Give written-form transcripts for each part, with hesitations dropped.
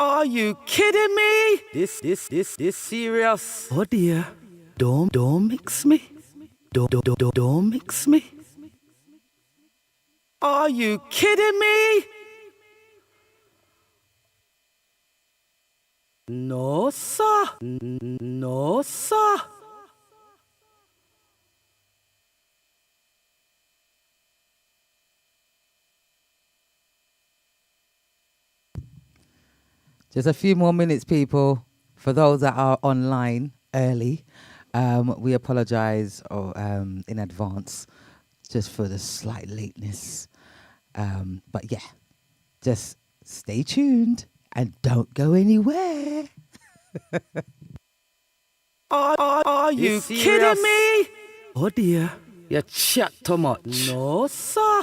Are you kidding me? This serious? Oh dear. Don't mix me. Don't mix me. Are you kidding me? No, sir. No, sir. Just a few more minutes, people. For those that are online early, we apologize in advance just for the slight lateness. But yeah, just stay tuned and don't go anywhere. Are you kidding me? Oh dear. You chat too much. No, sir.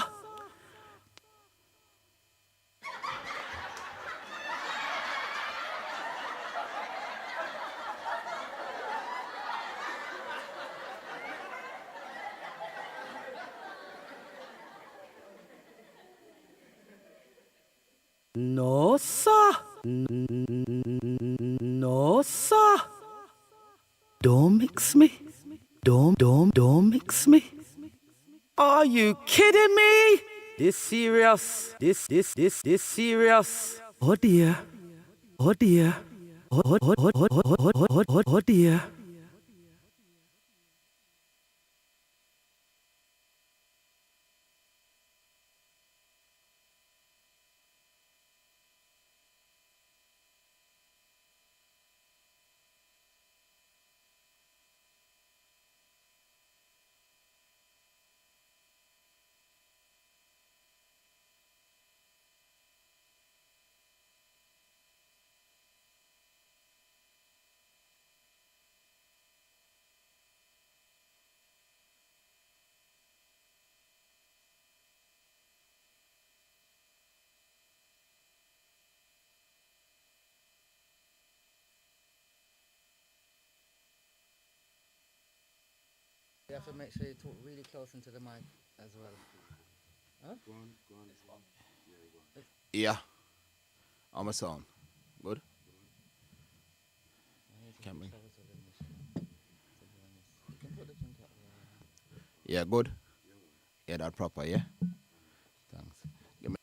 No, sir. No, sir. Don't mix me. Don't mix me. Are you kidding me? This serious? This serious? Oh dear. Oh dear. Oh dear. You have to make sure you talk really close into the mic as well. Huh? Go on. Yeah. On my sound. Good? Can be. Yeah, good? Yeah, that proper, yeah? Thanks. Give me.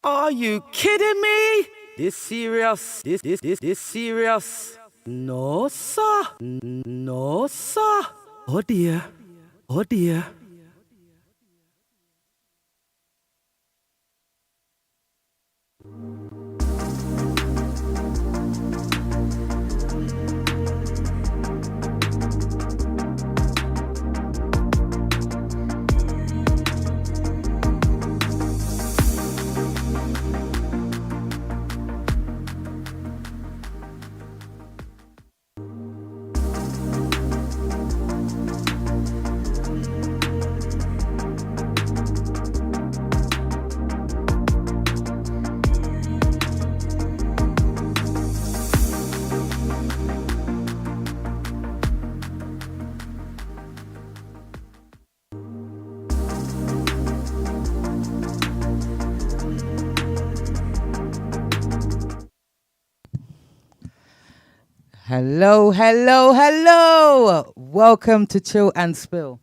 Are you kidding me? This serious? This serious? No, sir. No, sir. Oh dear. Oh dear. Hello, hello, hello. Welcome to Chill and Spill.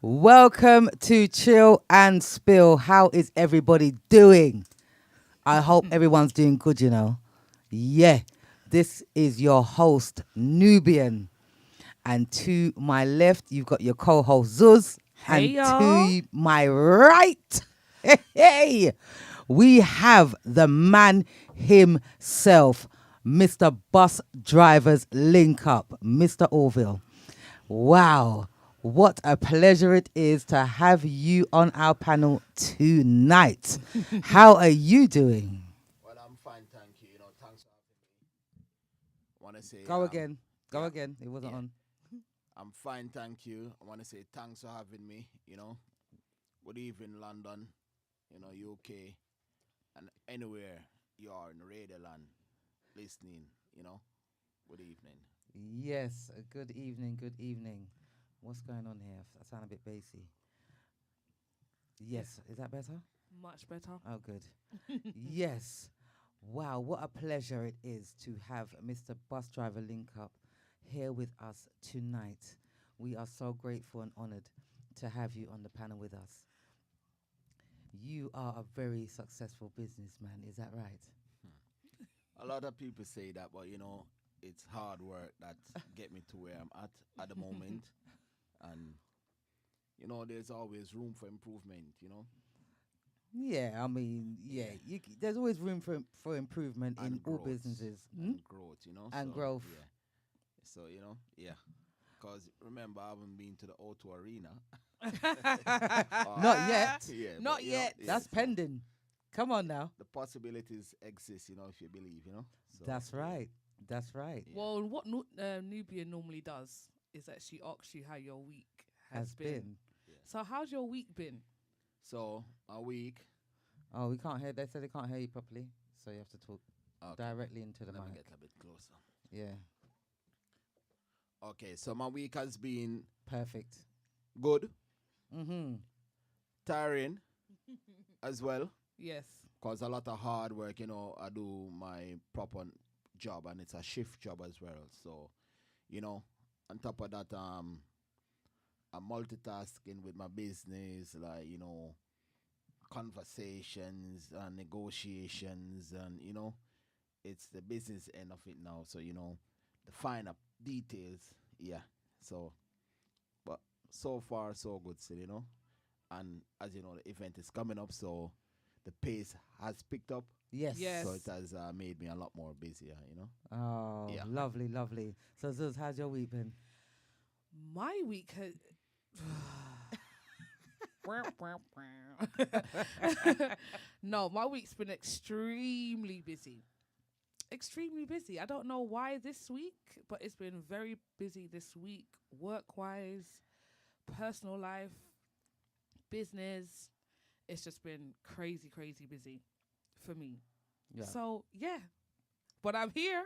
Welcome to Chill and Spill. How is everybody doing? I hope everyone's doing good, you know. Yeah, this is your host, Nubian. And to my left, you've got your co-host, Zuz. Hey, and y'all. to my right, hey, we have the man himself, Mr. Bus Drivers Link Up, Mr. Orville. Wow, what a pleasure it is to have you on our panel tonight. How are you doing? Well, I'm fine, thank you. You know, thanks for having me. Want to say Go again. Go yeah, again. It wasn't yeah. on. I'm fine, thank you. I want to say thanks for having me. You know, good evening, London. You know, UK, and anywhere you are in Radio Land, listening. You know, good evening. Yes, good evening, good evening. What's going on here? I sound a bit bassy. Yes, is that better? Much better. Oh, good. Yes. Wow, what a pleasure it is to have Mr. Bus Driver Link Up here with us tonight. We are so grateful and honored to have you on the panel with us. You are a very successful businessman, is that right? A lot of people say that, but you know, it's hard work that get me to where I'm at the moment, and you know, there's always room for improvement. You know, Yeah, I mean, there's always room for improvement in and all growth, businesses. and growth. You know, And so, growth. Yeah. So you know, yeah. Because remember, I haven't been to the O2 Arena. Not yet. Yeah, Not but, you know, yet. yeah, That's so pending. Come on now. the possibilities exist, you know, if you believe, you know. So, That's yeah. right. That's right. Yeah. Well, what Nubian normally does is that she asks you how your week has been. Yeah. So, how's your week been? So a week. Oh, we can't hear. They said they can't hear you properly, so you have to talk Okay. directly into the Let me mic. get a bit closer. Yeah, Okay, so my week has been perfect. good, Mm-hmm. tiring as well, Yes. cause a lot of hard work. You know, I do my proper job, and it's a shift job as well. So, you know, on top of that, I'm multitasking with my business, like you know, conversations and negotiations, and you know, it's the business end of it now. So you know, the finer details, yeah. So, but so far so good, still, you know. And as you know, the event is coming up, so the pace has picked up. Yes. Yes. So it has made me a lot more busier, you know. Oh, Yeah. lovely, lovely. So, Zuz, how's your week been? My week has. No, my week's been extremely busy. Extremely busy. I don't know why this week, but it's been very busy this week, work wise, personal life, business. It's just been crazy, crazy busy for me. Yeah. So, yeah. But I'm here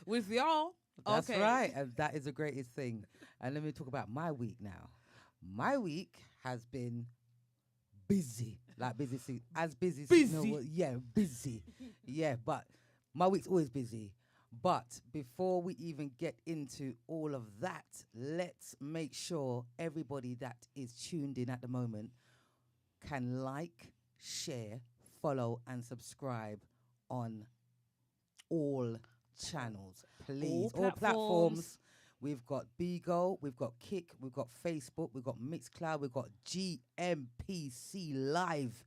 with y'all. That's Okay. right, and that is the greatest thing. And let me talk about my week now. My week has been busy, like busy, as busy. Busy. Yeah, busy. Yeah, but my week's always busy. But before we even get into all of that, let's make sure everybody that is tuned in at the moment can like, share, follow, and subscribe on all channels, please. All All platforms. platforms. We've got Bigo, we've got Kick, we've got Facebook, we've got Mixcloud, we've got GMPC Live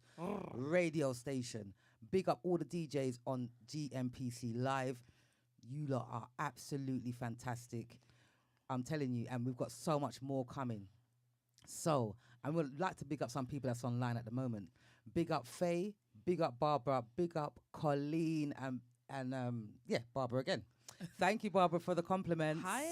radio station. Big up all the DJs on GMPC Live. You lot are absolutely fantastic. I'm telling you, and we've got so much more coming. So, I would like to big up some people that's online at the moment. Big up Faye, big up Barbara, big up Colleen, and Barbara again. Thank you, Barbara, for the compliments. Hi.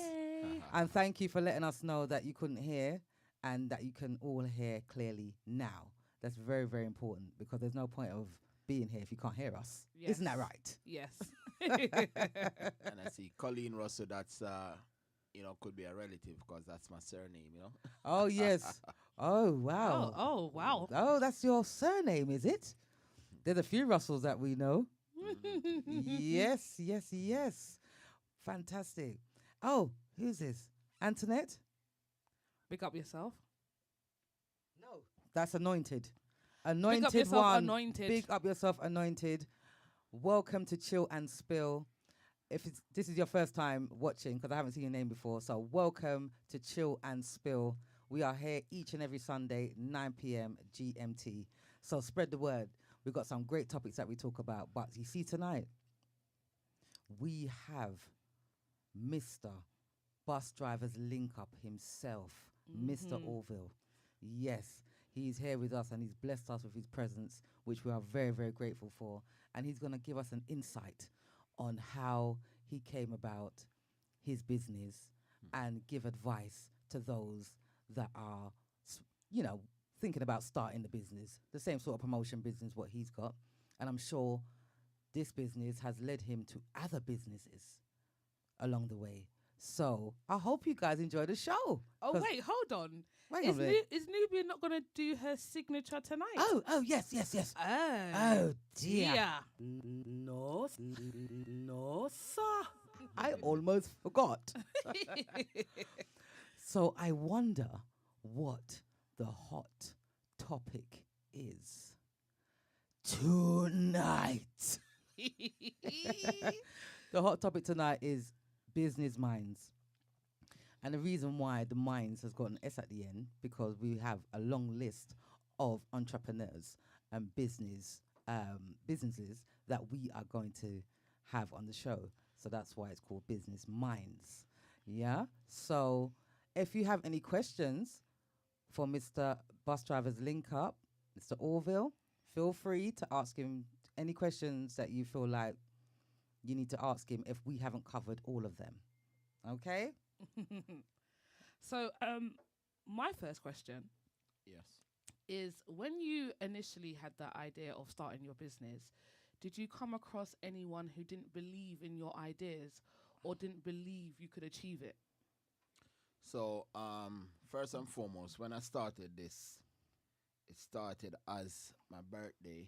And thank you for letting us know that you couldn't hear and that you can all hear clearly now. That's very, very important because there's no point of being here if you can't hear us. Isn't that Yes. right? Yes. And I see Colleen Russell. That's you know, could be a relative because that's my surname. You know. Oh, yes. Oh, wow. Oh, wow. Oh, that's your surname, is it? There's a few Russells that we know. Yes, yes, yes. Fantastic. Oh, who's this? Antoinette? Big up yourself. No. That's anointed. Big up Anointed yourself, one. anointed. Big up yourself, anointed. Welcome to Chill and Spill. If this is your first time watching, because I haven't seen your name before, so welcome to Chill and Spill. We are here each and every Sunday, 9 p.m. GMT. So spread the word. We've got some great topics that we talk about. But you see, tonight, we have Mr. Bus Driver's Link Up himself, Mr. Orville. Yes, he's here with us and he's blessed us with his presence, which we are very, very grateful for. And he's going to give us an insight on how he came about his business and give advice to those that are, thinking about starting the business, the same sort of promotion business what he's got. And I'm sure this business has led him to other businesses along the way. So I hope you guys enjoy the show. Oh wait, hold on. Hang Is, on a minute. is Nubia not gonna do her signature tonight? Oh, yes. Oh Dear. dear. No, no, sir. I almost forgot. So I wonder what the hot topic is tonight. The hot topic tonight is business minds. And the reason why the minds has got an S at the end, because we have a long list of entrepreneurs and businesses that we are going to have on the show. So that's why it's called Business Minds. Yeah. So if you have any questions for Mr. Bus Driver's Link Up, Mr. Orville, feel free to ask him any questions that you feel like you need to ask him if we haven't covered all of them. Okay? So, my first question Yes. is, when you initially had the idea of starting your business, did you come across anyone who didn't believe in your ideas or didn't believe you could achieve it? So, first and foremost, when I started this, it started as my birthday,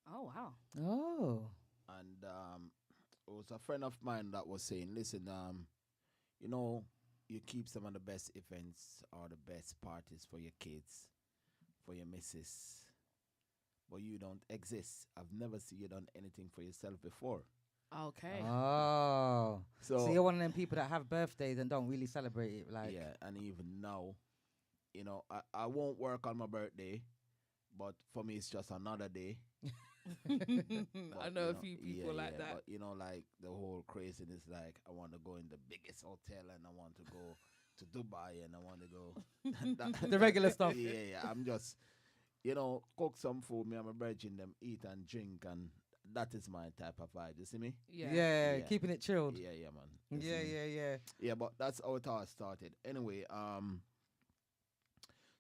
Oh wow. Oh. and it was a friend of mine that was saying, "Listen, you know, you keep some of the best events or the best parties for your kids, for your missus, but you don't exist. I've never seen you done anything for yourself before." Okay. Oh. So So you're one of them people that have birthdays and don't really celebrate it. Like, yeah, and even now, I won't work on my birthday, but for me it's just another day. I But, know a few people like that. But like the whole craziness, like I want to go in the biggest hotel and I want to go to Dubai and I want to go The regular stuff. Yeah. I'm just cook some food, me and my brethren them eat and drink, and that is my type of vibe. You see me? Yeah. Yeah, Yeah. keeping it chilled. Yeah, man. You see Yeah, me? yeah. Yeah, but that's how it all started. Anyway,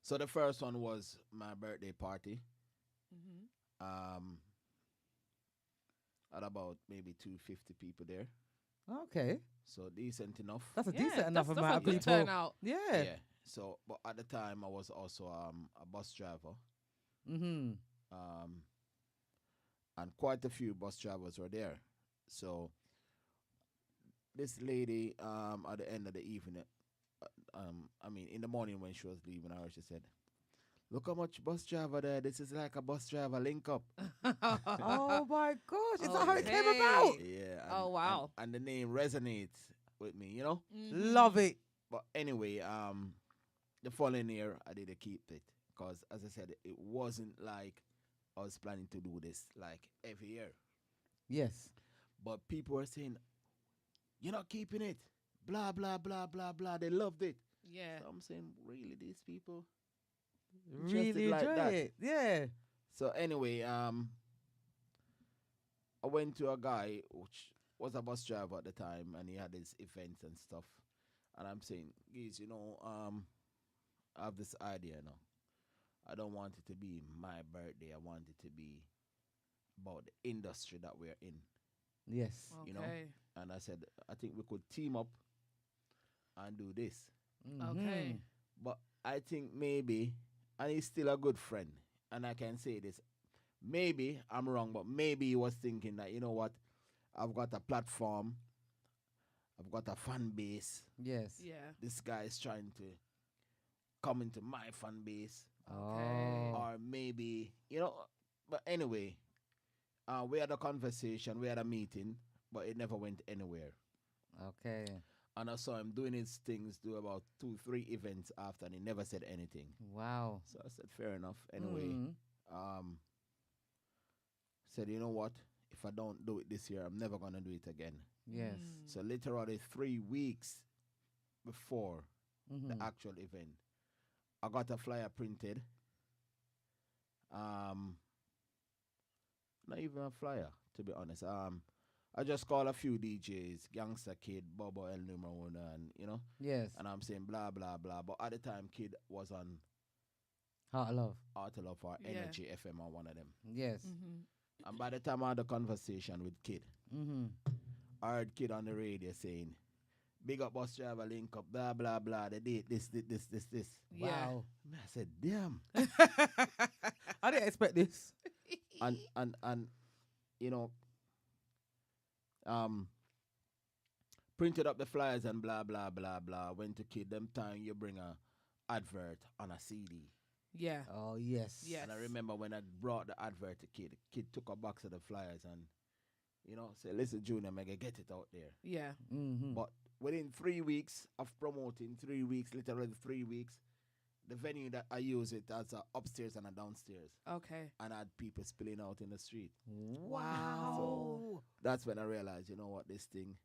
so the first one was my birthday party. Um, at about maybe 250 people there, Okay. so decent enough. That's a Yeah, decent enough that's amount a of good people. turnout. Yeah. Yeah. So, but at the time, I was also a bus driver, Mm-hmm. and quite a few bus drivers were there. So, this lady, at the end of the evening, in the morning when she was leaving, she said, "Look how much bus driver there. This is like a bus driver link up." Oh my gosh. Is that how it came about? Yeah. Oh, wow. And the name resonates with me, Love it. But anyway, the following year I did keep it, because, as I said, it wasn't like I was planning to do this like every year. Yes. But people were saying, "You're not keeping it. Blah blah blah blah blah." They loved it. Yeah. So I'm saying, really, these people Really like enjoy that. it. Yeah. So anyway, I went to a guy which was a bus driver at the time, and he had his events and stuff. And I'm saying, "Guys, I have this idea now. I don't want it to be my birthday. I want it to be about the industry that we're in." Yes. You know? Okay. And I said, "I think we could team up and do this." Okay. But I think maybe, and he's still a good friend, and I can say this, Maybe I'm wrong, but maybe he was thinking that, you know what, I've got a platform, I've got a fan base. Yes. Yeah. This guy is trying to come into my fan base, Okay. Oh. or maybe, you know. But anyway, we had a conversation, we had a meeting, but it never went anywhere. Okay. And I saw him doing his things, do about 2, 3 events after, and he never said anything. Wow. So I said, fair enough. Anyway, Mm. said, you know what? If I don't do it this year, I'm never gonna do it again. Yes. So literally 3 weeks before Mm-hmm. the actual event, I got a flyer printed. Not even a flyer, to be honest. I just call a few DJs, Gangster Kid, Bobo El Numero Uno, and you know, Yes. and I'm saying blah blah blah. But at the time, Kid was on Heart of love. Art of Love or Yeah. Energy FM or one of them. Yes. Mm-hmm. And by the time I had a conversation with Kid, Mm-hmm. I heard Kid on the radio saying, "Big up bus driver, link up, blah blah blah. They did this. Yeah. Wow. Man, I said, damn. I didn't expect this. and you know, printed up the flyers and blah blah blah blah. Went to Kid. Them time you bring a advert on a CD. Yeah. Oh, yes. Yes. And I remember when I brought the advert to Kid, Kid took a box of the flyers and, you know, said, listen, Junior, mega, get it out there. Yeah. Mm-hmm. But within 3 weeks of promoting, 3 weeks, literally 3 weeks, the venue that I use it as a upstairs and a downstairs. Okay. And I had people spilling out in the street. Wow. That's when I realized, you know what, this thing,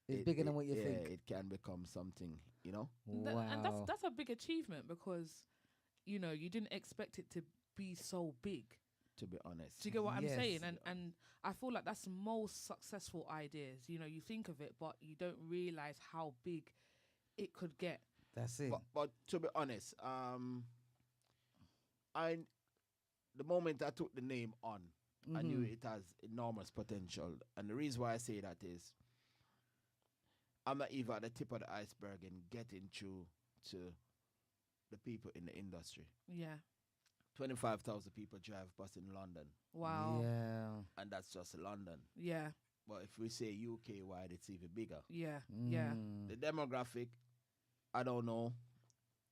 It's bigger than what you yeah, think. it can become something, you know? Th- Wow. And that's a big achievement because, you know, you didn't expect it to be so big. To be honest. Do you get what I'm Yes. saying? And I feel like that's most successful ideas. You know, you think of it, but you don't realize how big it could get. That's it. But to be honest, the moment I took the name on, I knew Mhm. it has enormous potential. And the reason why I say that is I'm not even at the tip of the iceberg in getting through to the people in the industry. Yeah. 25,000 people drive bus in London, Wow. Yeah. and that's just London. Yeah. But if we say UK wide, it's even bigger. Yeah. Yeah. Mm. The demographic, I don't know,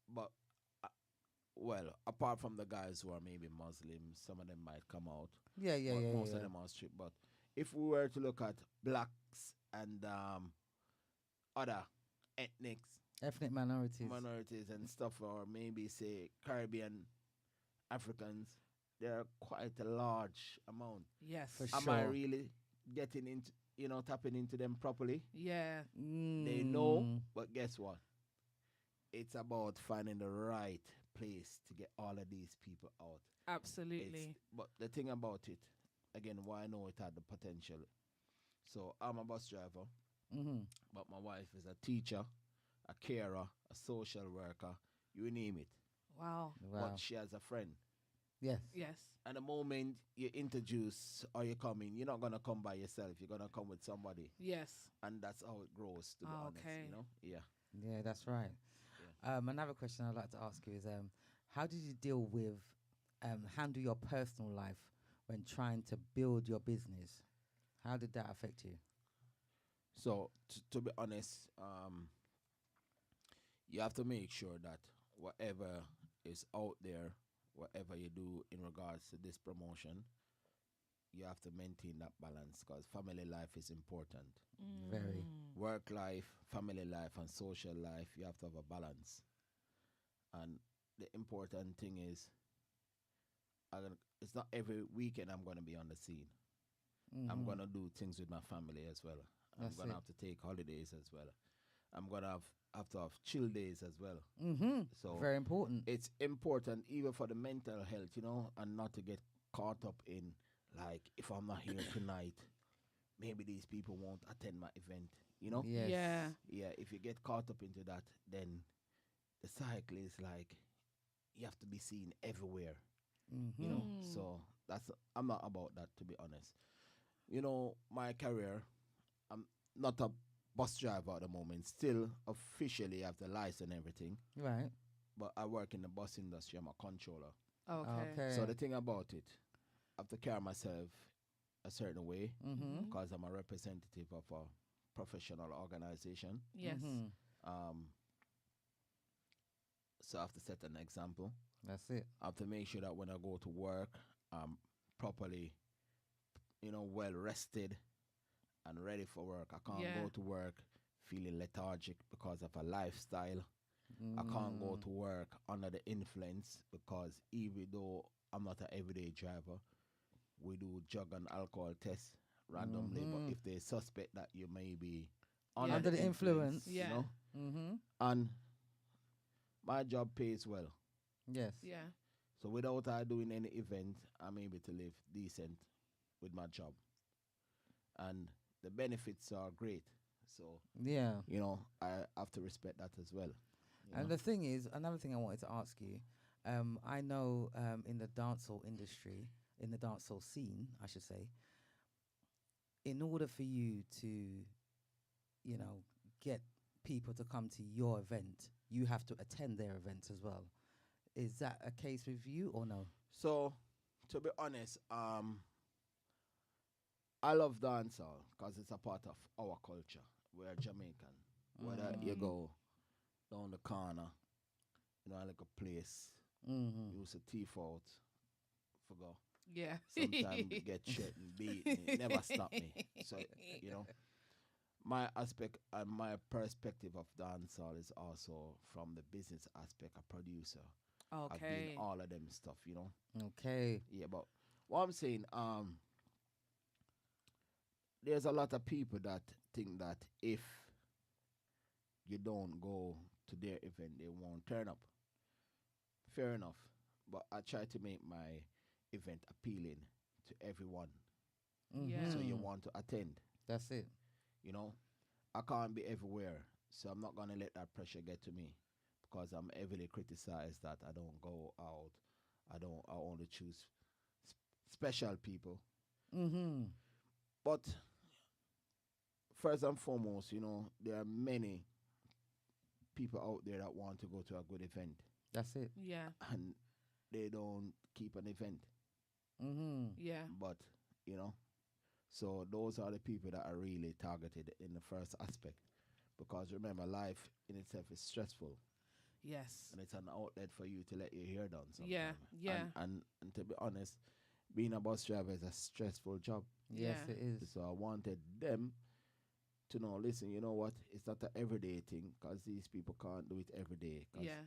but well, apart from the guys who are maybe Muslims, some of them might come out. Yeah, yeah, But yeah. most yeah. of them are strip. But if we were to look at blacks and other Ethnic minorities. minorities and stuff, or maybe say Caribbean Africans, they're quite a large amount. Yes. For Am I sure. really getting into, tapping into them properly? Yeah. They know, Mm. but guess what? It's about finding the right place to get all of these people out. Absolutely. But the thing about it, again, why I know it had the potential. So I'm a bus driver, Mhm. but my wife is a teacher, a carer, a social worker, you name it. Wow. Wow. But she has a friend. Yes. Yes. And the moment you introduce or you come in, you're not gonna come by yourself. You're gonna come with somebody, Yes. and that's how it grows. To be honest, Okay. Yeah. Yeah, that's right. Another question I'd like to ask you is, how did you deal with, handle your personal life when trying to build your business? How did that affect you? So to be honest, you have to make sure that whatever is out there, whatever you do in regards to this promotion, you have to maintain that balance because family life is important. Very. Work life, family life, and social life, you have to have a balance. And the important thing is, it's not every weekend I'm going to be on the scene. I'm Mhm. going to do things with my family as well. I'm That's going to it. have to take holidays as well. I'm going to have to have chill days as well. Mhm. So Very important. it's important even for the mental health, and not to get caught up in, like, if I'm not here tonight, maybe these people won't attend my event, Yes. Yeah. Yeah, if you get caught up into that, then the cycle is like you have to be seen everywhere, Mhm. So I'm not about that, to be honest. My career, I'm not a bus driver at the moment. Still officially have the license and everything, Right. but I work in the bus industry. I'm a controller. Okay. Okay. So the thing about it, have to carry myself a certain way Mm-hmm. because I'm a representative of a professional organization. Yes. Mm-hmm. Um, so I have to set an example. That's it. I have to make sure that when I go to work, I'm properly, well rested and ready for work. I can't Yeah. go to work feeling lethargic because of a lifestyle. I can't go Mm. to work under the influence because even though I'm not an everyday driver, we do drug and alcohol tests randomly. But Mhm. if they suspect that you may be Yeah. under the influence, Yeah. Mm-hmm. and my job pays well. Yes. Yeah. So without I doing any event, I'm able to live decent with my job. And the benefits are great. So, Yeah. I have to respect that as well. You And know? the thing is, another thing I wanted to ask you, I know in the dancehall industry, in the dancehall scene, I should say, in order for you to, get people to come to your event, you have to attend their event as well. Is that a case with you or no? So, to be honest, I love dancehall because it's a part of our culture. We're Jamaican. Whether you Mm. go down the corner, like a place, Mm-hmm. you used to thief out, forgot. Yeah. Sometimes get shit and beaten. It never stop me. So, you know, my aspect and my perspective of dancehall is also from the business aspect, a producer. I've been Okay. all of them stuff. Okay. Yeah, but what I'm saying, there's a lot of people that think that if you don't go to their event, they won't turn up. Fair enough. But I try to make my event appealing to everyone. Yeah. So you Mhm. want to attend. That's it. You know, I can't be everywhere. So I'm not going to let that pressure get to me because I'm heavily criticized that I don't go out. I only choose special people. Mm-hmm. But first and foremost, there are many people out there that want to go to a good event That's it. Yeah. and they don't keep an event. Mm-hmm. Yeah. But, you know, so those are the people that are really targeted in the first aspect. Because remember, life in itself is stressful Yes. and it's an outlet for you to let your hair down Yeah. sometimes. Yeah. And to be honest, being a bus driver is a stressful job. Yes, Yeah. it is. So I wanted them to know, listen, you know what? It's not an everyday thing because these people can't do it every day. Yeah.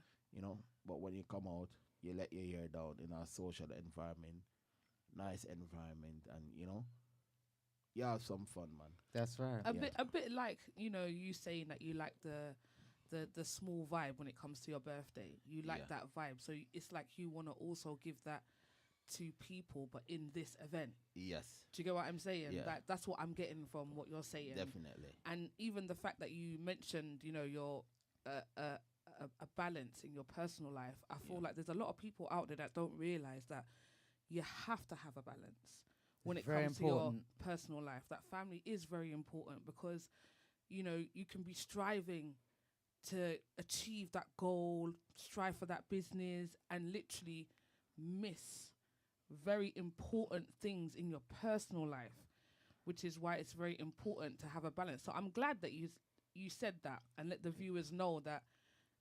But when you come out, you let your hair down in a social environment, nice environment, and, you have some fun, man. That's right. A Yeah. bit like, you saying that you like the small vibe when it comes to your birthday. You like Yeah. that vibe. So it's like you want to also give that to people, but in this event. Yes, Do you get what I'm saying? Yeah. That's what I'm getting from what you're saying. definitely. And even the fact that you mentioned, your a balance in your personal life. I feel Yeah. like there's a lot of people out there that don't realize that you have to have a balance when It's it very comes to important. your personal life. That family is very important because, you can be striving to achieve that goal, strive for that business, and literally miss very important things in your personal life, which is why it's very important to have a balance. So I'm glad that you said that and let the viewers know that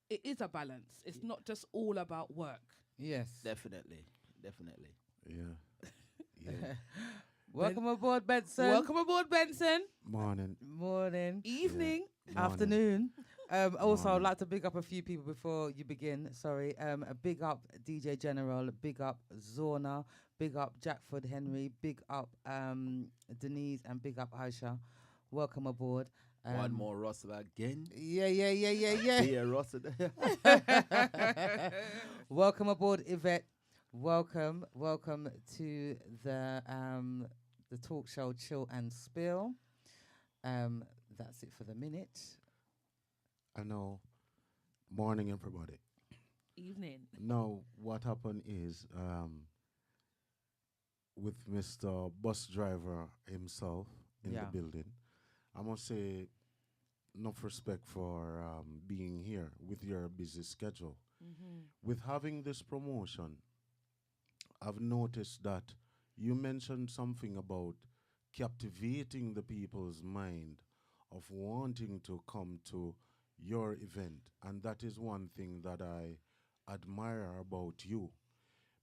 it is a balance. It's not just all about work. Yes. Definitely. Definitely. Yeah. Yeah. Welcome aboard, Benson. Welcome aboard, Benson. Morning. Morning. Evening. Morning. Afternoon. Also, I'd Morning. like to big up a few people before you begin. Sorry. A big up DJ General, big up Zorna, big up Jackford Henry, big up Denise, and big up Aisha. Welcome aboard. One more Russell again. Yeah. Yeah, Russell. Welcome aboard, Yvette. Welcome to the talk show Chill and Spill. That's it for the minute. I know. Morning, everybody. Evening. Now, what happened is with Mr. Bus Driver himself in Yeah. the building, I must say, enough respect for being here with your busy schedule. Mm-hmm. With having this promotion, I've noticed that you mentioned something about captivating the people's mind of wanting to come to your event. And that is one thing that I admire about you.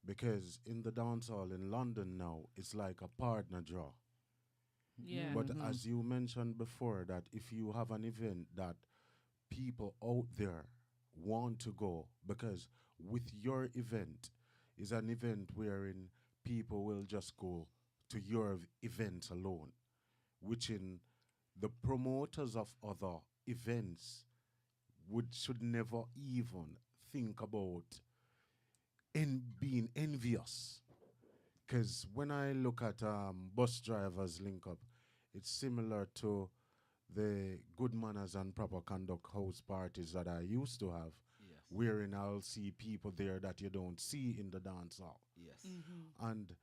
Because in the dance hall in London now, it's like a partner draw. Yeah. But as you mentioned before, that if you have an event that people out there want to go, because with your event is an event wherein people will just go to your event alone, which in the promoters of other events would should never even think about being envious. Because when I look at bus drivers link up, it's similar to the good manners and proper conduct house parties that I used to have, Yes. wherein I'll see people there that you don't see in the dance hall. Yes. Mm-hmm. And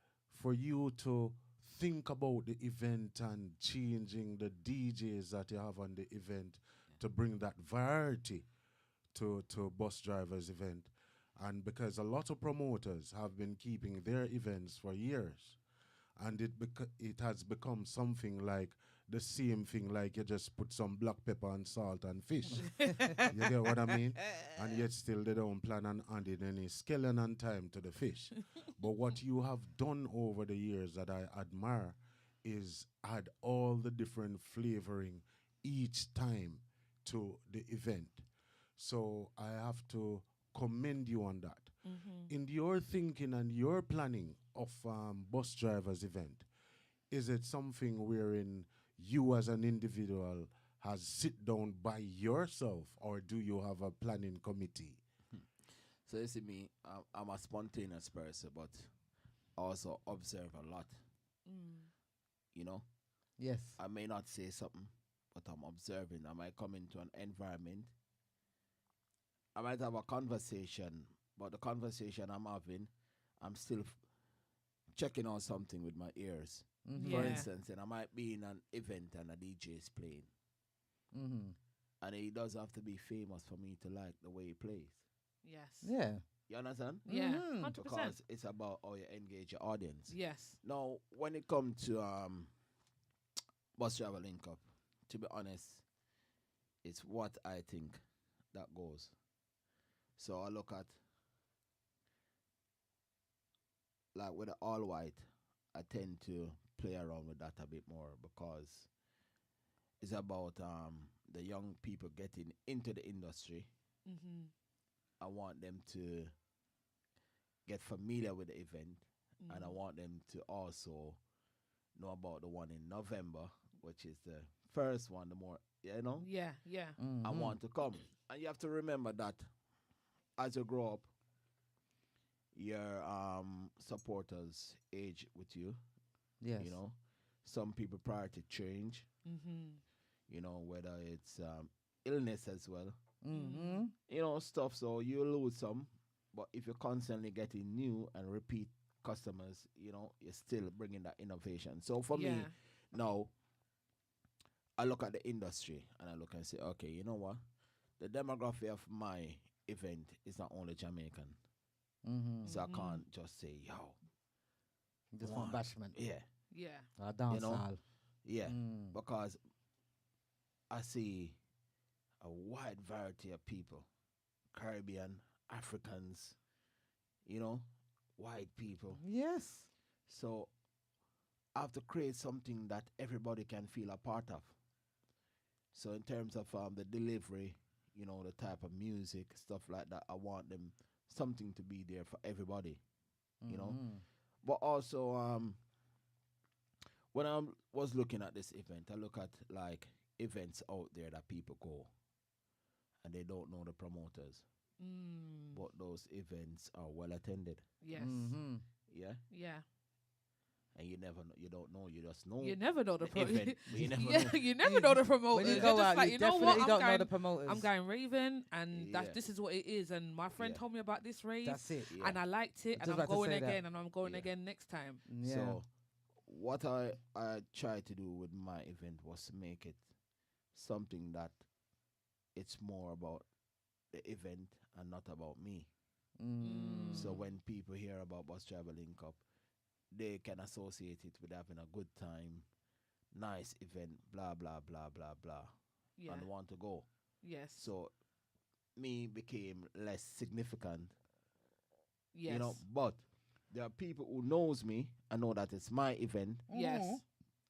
for you to think about the event and changing the DJs that you have on the event to bring that variety to bus drivers event, and because a lot of promoters have been keeping their events for years, and it has become something like the same thing, like you just put some black pepper and salt and fish. You get what I mean? And yet still they don't plan on adding any skeleton and time to the fish. But what you have done over the years that I admire is add all the different flavoring each time to the event. So I have to commend you on that. Mm-hmm. In your thinking and your planning of bus drivers event, is it something wherein you as an individual has sit down by yourself, or do you have a planning committee? So you see me, I'm a spontaneous person, but also observe a lot. Mm. You know, Yes. I may not say something, but I'm observing. I might come into an environment. I might have a conversation, but the conversation I'm having, I'm still checking on something with my ears. Mm-hmm. For Yeah. instance, and I might be in an event and a DJ is playing, Mm-hmm. and he does have to be famous for me to like the way he plays. Yes. Yeah. You understand? Yeah. Mhm. 100%. Because it's about how you engage your audience. Yes. Now, when it comes to bus driver link up, to be honest, it's what I think that goes. So I look at, like with the all white, I tend to play around with that a bit more because it's about the young people getting into the industry. Mm-hmm. I want them to get familiar with the event, and I Mm. want them to also know about the one in November, which is the first one, the more, you know, Yeah. Yeah. I Mm-hmm. want to come. And you have to remember that as you grow up, your supporters age with you. Yes. You know, some people priority change, Mm-hmm. you know, whether it's illness as well, Mm-hmm. you know, stuff. So you lose some, but if you're constantly getting new and repeat customers, you know, you're still bringing that innovation. So for me, Yeah. now, I look at the industry and I look and say, okay, you know what? The demography of my event is not only Jamaican. Mm-hmm. So I Mhm. can't just say, yo, Just one. want bashment. Yeah, Yeah. Dance know, hall. yeah. Mm. Because I see a wide variety of people, Caribbean, Africans, you know, white people. Yes. So I have to create something that everybody can feel a part of. So in terms of the delivery, you know, the type of music, stuff like that, I want them something to be there for everybody, you know. Mm-hmm. But also, when I was looking at this event, I look at like events out there that people go and they don't know the promoters, Mm. but those events are well attended. Yes. Mm-hmm. Yeah, Yeah. and you never know, you don't know, you just know You never know the the event, but you never yeah, know. you never know the promoters. When you You're go just out, like, you you know definitely what? I'm don't know going, the promoters. I'm going Raven, and Yeah. this is what it is. And my friend Yeah. told me about this rave, That's it. Yeah. and I liked it, Just and I'm about to going say that. again, and I'm going Yeah. again next time. Yeah. So what I tried to do with my event was to make it something that it's more about the event and not about me. Mm. So when people hear about Bus Driver Link Up, they can associate it with having a good time, nice event, blah blah blah blah blah, Yeah. and want to go. Yes. So me became less significant, Yes. you know. But there are people who knows me and know that it's my event, Yes.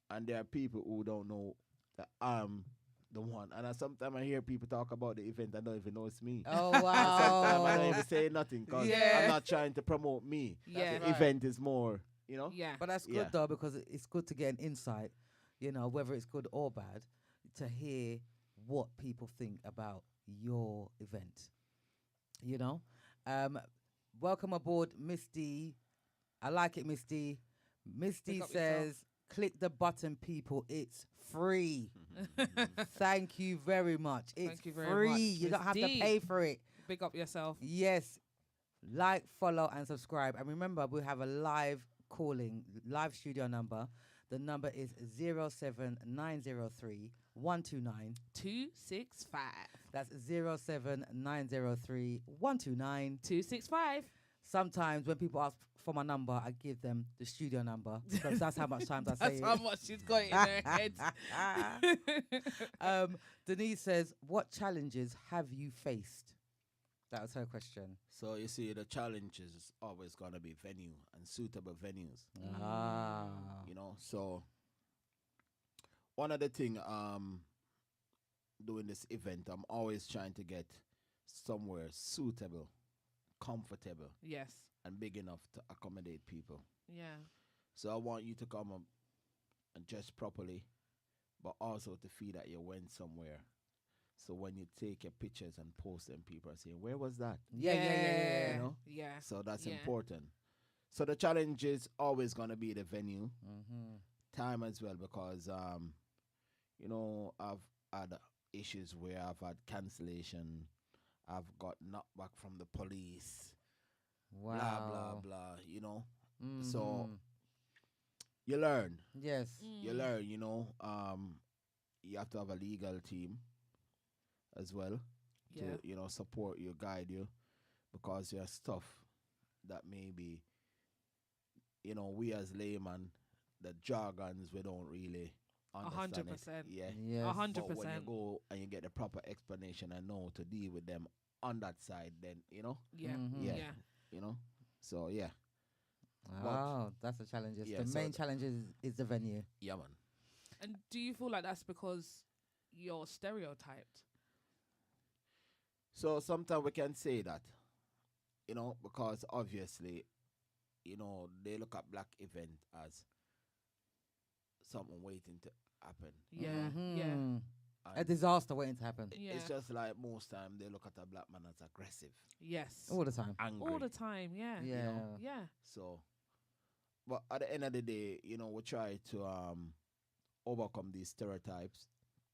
and there are people who don't know that I'm the one. And sometimes I hear people talk about the event, I don't even know it's me. Oh And sometimes I don't wow. even say nothing because Yeah. I'm not trying to promote me. Yeah. The event is more, you know. Yeah. But that's good Yeah. though, because it's good to get an insight, you know, whether it's good or bad, to hear what people think about your event. You know, welcome aboard, Miss D. I like it, Miss D. Miss D Pick up yourself. says, "Click the button, people. It's free." Thank you very much. It's Thank you very free. much, You Miss don't have D. to pay for it. Big up yourself. Yes. Like, follow, and subscribe. And remember, we have a live studio number. The number is 07903 129. 265. That's 07903 129. 265. Sometimes when people ask for my number, I give them the studio number because that's how much times I say That's how it. much she's got in her head. Denise says, "What challenges have you faced?" That was her question. So you see, the challenge is always gonna be venue and suitable venues. Ah. You know, so one of the thing doing this event, I'm always trying to get somewhere suitable, comfortable, Yes. and big enough to accommodate people. Yeah. So I want you to come up and dress properly, but also to feel that you went somewhere. So when you take your pictures and post them, people are saying, "Where was that?" Yeah. You know? Yeah. So that's Yeah. important. So the challenge is always gonna be the venue, Mm-hmm. time as well, because you know, I've had issues where I've had cancellation, I've got knocked back from the police, Wow. blah blah blah. You know, so Mhm. you learn. Yes. You learn, you know. You have to have a legal team as well Yeah. to, you know, support you, guide you, because there's stuff that maybe, you know, we as laymen, the jargons we don't really understand it. 100%. Yeah. Yes. 100%. But when you go and you get the proper explanation and know to deal with them on that side, then, you know, Yeah. Mhm. Yeah. Yeah. you know. So yeah, Oh, that's the challenge. Yeah, The so main challenge is the venue. yeah, man. And do you feel like that's because you're stereotyped? So sometimes we can say that, you know, because obviously, you know, they look at black event as something waiting to happen. Yeah. Yeah. Mhm. A And disaster waiting to happen Yeah. it's just like most time they look at a black man as aggressive, Yes. all the time. angry. All the time. Yeah. Yeah. know? Yeah. So, but at the end of the day, you know, we try to overcome these stereotypes.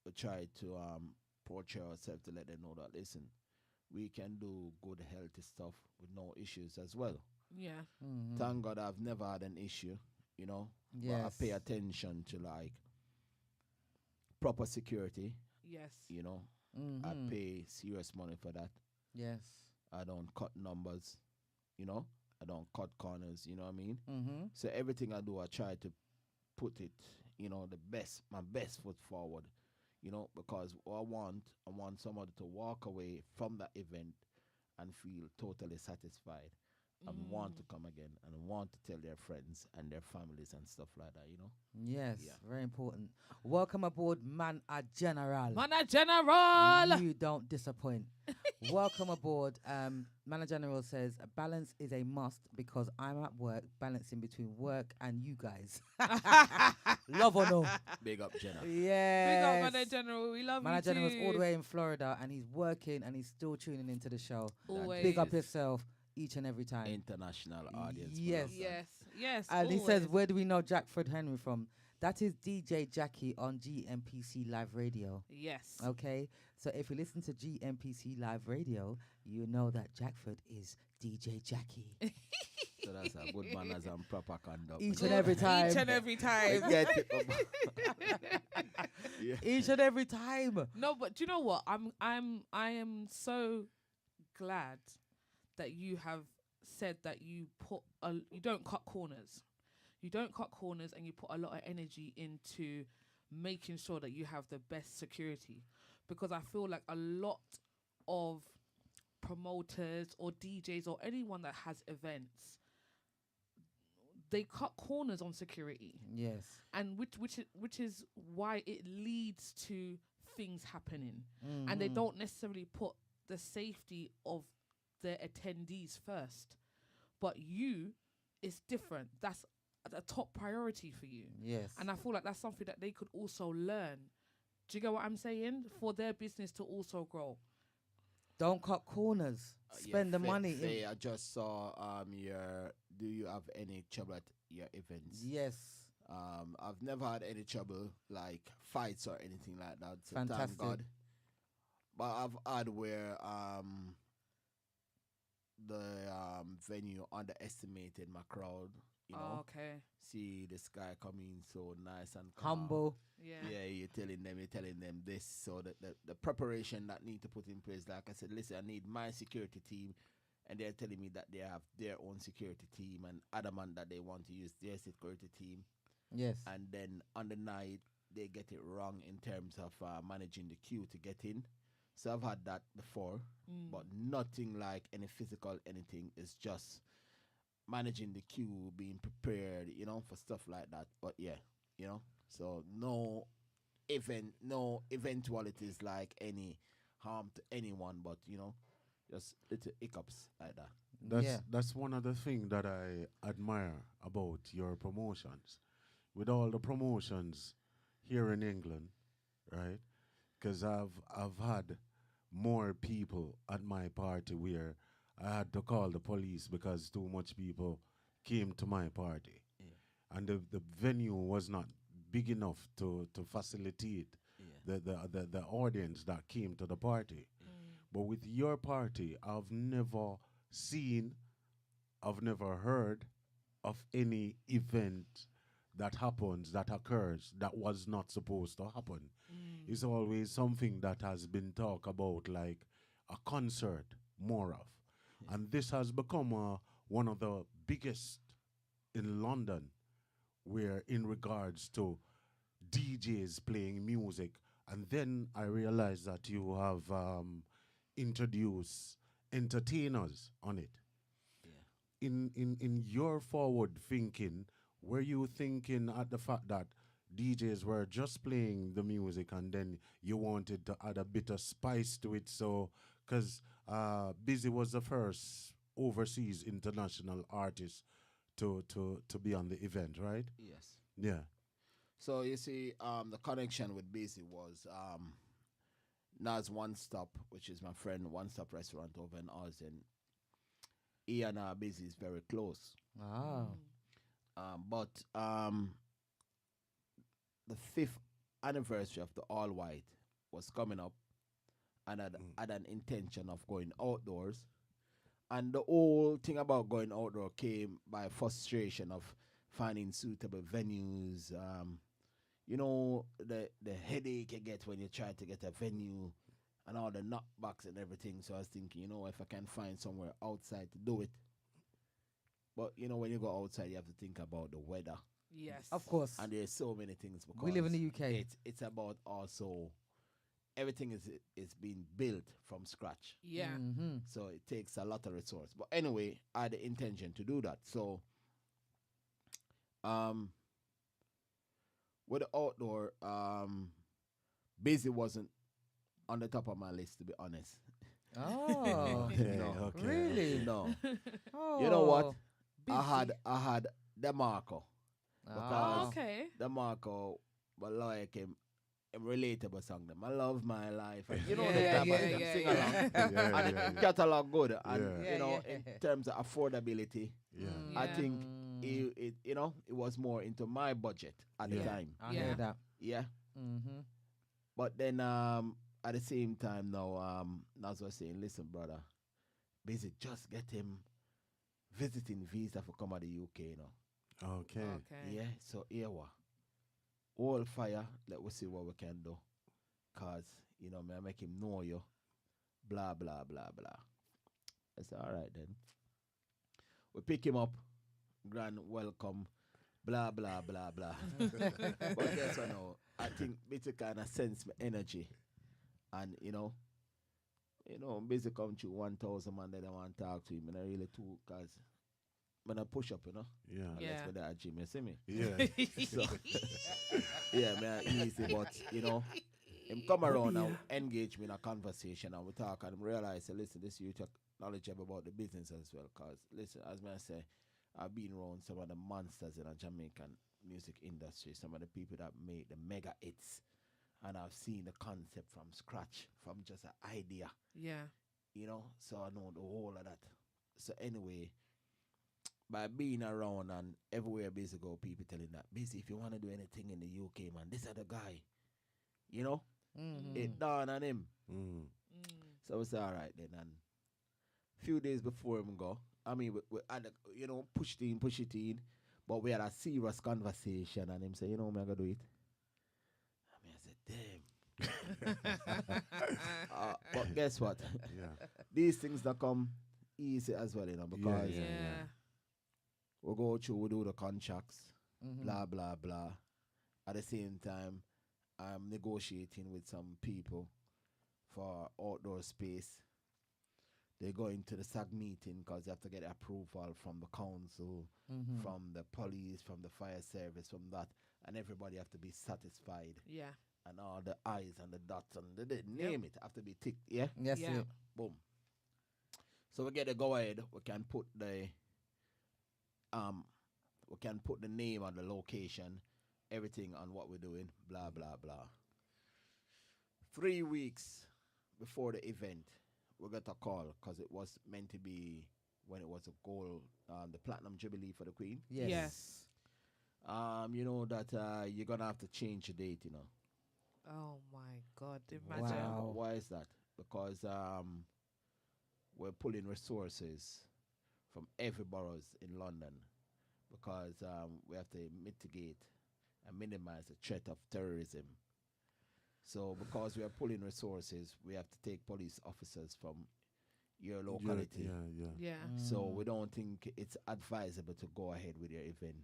We try to portray ourselves to let them know that, listen, we can do good, healthy stuff with no issues as well. Yeah. Mhm. Thank God I've never had an issue, you know. But I Yes. pay attention to like proper security, Yes. you know. I Mhm. pay serious money for that. Yes. I don't cut numbers, you know. I don't cut corners, you know what I mean? Mhm. So everything I do, I try to put it, you know, my best foot forward, you know, because what I want somebody to walk away from that event and feel totally satisfied and want to come again and want to tell their friends and their families and stuff like that, you know. Yes. Yeah. Very important. Welcome aboard, man a general. Mana General. You don't disappoint. Welcome aboard. Man a general says balance is a must because I'm at work balancing between work and you guys. Love or no? Big up, Jenna. Yeah. Big up, Mana General. We love Man you a general's too. all the way in Florida and he's working and he's still tuning into the show. Always. Big up yourself each and every time. International audience. Yes. Yes. Yes. And he says, always. where do we know Jackford Henry from? That is DJ Jackie on GMPC Live Radio. Yes. Okay, so if you listen to GMPC Live Radio, you know that Jackford is DJ Jackie. So that's a good manners and proper conduct. Each and every time. Each and every time. Get it. Yeah. Each and every time. No, but do you know what? I am so glad that you have said that you don't cut corners. you don't cut corners, and you put a lot of energy into making sure that you have the best security. Because I feel like a lot of promoters or DJs or anyone that has events, they cut corners on security, Yes. and which is why it leads to things happening, and Mm-hmm. they don't necessarily put the safety of their attendees first. But you, it's different. That's a top priority for you, Yes. and I feel like that's something that they could also learn. Do you get what I'm saying? For their business to also grow. Don't cut corners. Spend the money. Faye, I just saw your. Do you have any trouble at your events? Yes. I've never had any trouble like fights or anything like that. So thank Fantastic. God. But I've had where the venue underestimated my crowd. You know, Oh, okay. see this guy coming so nice and calm. Humble. Yeah. Yeah, you're telling them this, so that the preparation that need to put in place. Like I said, listen, I need my security team, and they're telling me that they have their own security team, and adamant that they want to use their security team. Yes. And then on the night they get it wrong in terms of managing the queue to get in. So I've had that before, but nothing like any physical anything. It's just managing the queue, being prepared, you know, for stuff like that. But yeah, you know, so no eventualities like any harm to anyone, but you know, just little hiccups like that. That's one of the things that I admire about your promotions. With all the promotions here in England, right? Because I've had more people at my party where I had to call the police because too much people came to my party. Yeah. And the venue was not big enough to facilitate Yeah. the audience that came to the party. But with your party, I've never seen, I've never heard of any event that happens, that occurs, that was not supposed to happen. It's always something that has been talked about, like a concert, more of. And this has become one of the biggest in London, where in regards to DJs playing music. And then I realized that you have introduced entertainers on it. Yeah. In your forward thinking, were you thinking at the fact that DJs were just playing the music and then you wanted to add a bit of spice to it? So, because Busy was the first overseas international artist to be on the event, right? Yes. Yeah. So you see, the connection with Busy was Nas One Stop, which is my friend One Stop Restaurant over in Austin. He and Busy is very close. Ah. But the 5th anniversary of the All White was coming up, and had an intention of going outdoors. And the whole thing about going outdoor came by frustration of finding suitable venues. You know, the headache you get when you try to get a venue and all the knockbacks and everything. So I was thinking, you know, if I can find somewhere outside to do it. But, you know, when you go outside, you have to think about the weather. Yes. Of course. And there's so many things. Because We live in the UK. It's about also, everything is being built from scratch. Yeah. Mm-hmm. So it takes a lot of resource. But anyway, I had the intention to do that. So with the outdoor, Busy wasn't on the top of my list, to be honest. Oh. No. Really? No. Oh. You know what? Busy. I had DeMarco. Ah. Oh, okay. DeMarco, but like him relatable song them. I love my life. And you know Yeah, the type of yeah, them yeah, sing yeah. along. And the catalog good. And Yeah. you know, Yeah, in yeah. terms of affordability, Yeah. I Yeah. think it you know, it was more into my budget at the Yeah. time. I Yeah. hear that. Yeah. Mm-hmm. But then at the same time now, Nas was saying, listen, brother, Busy, just get him visiting visa for come to the UK, you know. Okay. Okay. Yeah, so here we all fire, let we see what we can do. Cause, you know, me I make him know you. Blah blah blah blah. I said, all right then. We pick him up, grand welcome, blah blah blah blah. But guess what now? I think Bitter kind of sense my energy, and basically come to 1,000 man that I want to talk to him, and I really too, cause when I push up, Yeah. Yeah. unless when I gym, you see me. Yeah. So, yeah, man, easy, but him come around and engage me in a conversation, and we talk, and realize, say, listen, this you talk knowledgeable about the business as well, cause listen, as I say, I've been around some of the monsters in the Jamaican music industry, some of the people that made the mega hits, and I've seen the concept from scratch, from just an idea, Yeah. so I know the whole of that. So anyway, by being around and everywhere busy go, people telling that busy, if you want to do anything in the UK, man, this other guy, it dawned on him. Mm. So it's all right then. And few days before him go, I mean, we had, push it in, but we had a serious conversation, and him say, I'm gonna do it. I mean, I said, damn. But guess what? Yeah. These things that come easy as well, because Yeah. we go through, we do the contracts, Mm-hmm. blah, blah, blah. At the same time, I'm negotiating with some people for outdoor space. They go into the SAG meeting because they have to get approval from the council, Mm-hmm. from the police, from the fire service, from that. And everybody have to be satisfied. Yeah. And all the I's and the dots and the name it have to be ticked, yeah? Yes, Yeah. Boom. So we get the go ahead. We can put the name on the location, everything on what we're doing, blah blah blah. 3 weeks before the event, we got a call because it was meant to be when it was a gold, the platinum jubilee for the Queen. Yes. Yes. You know that you're gonna have to change the date. Oh my God! Imagine. Wow. Why is that? Because we're pulling resources from every boroughs in London because we have to mitigate and minimize the threat of terrorism. So because we are pulling resources, we have to take police officers from your locality. Yeah. Yeah. So we don't think it's advisable to go ahead with your event.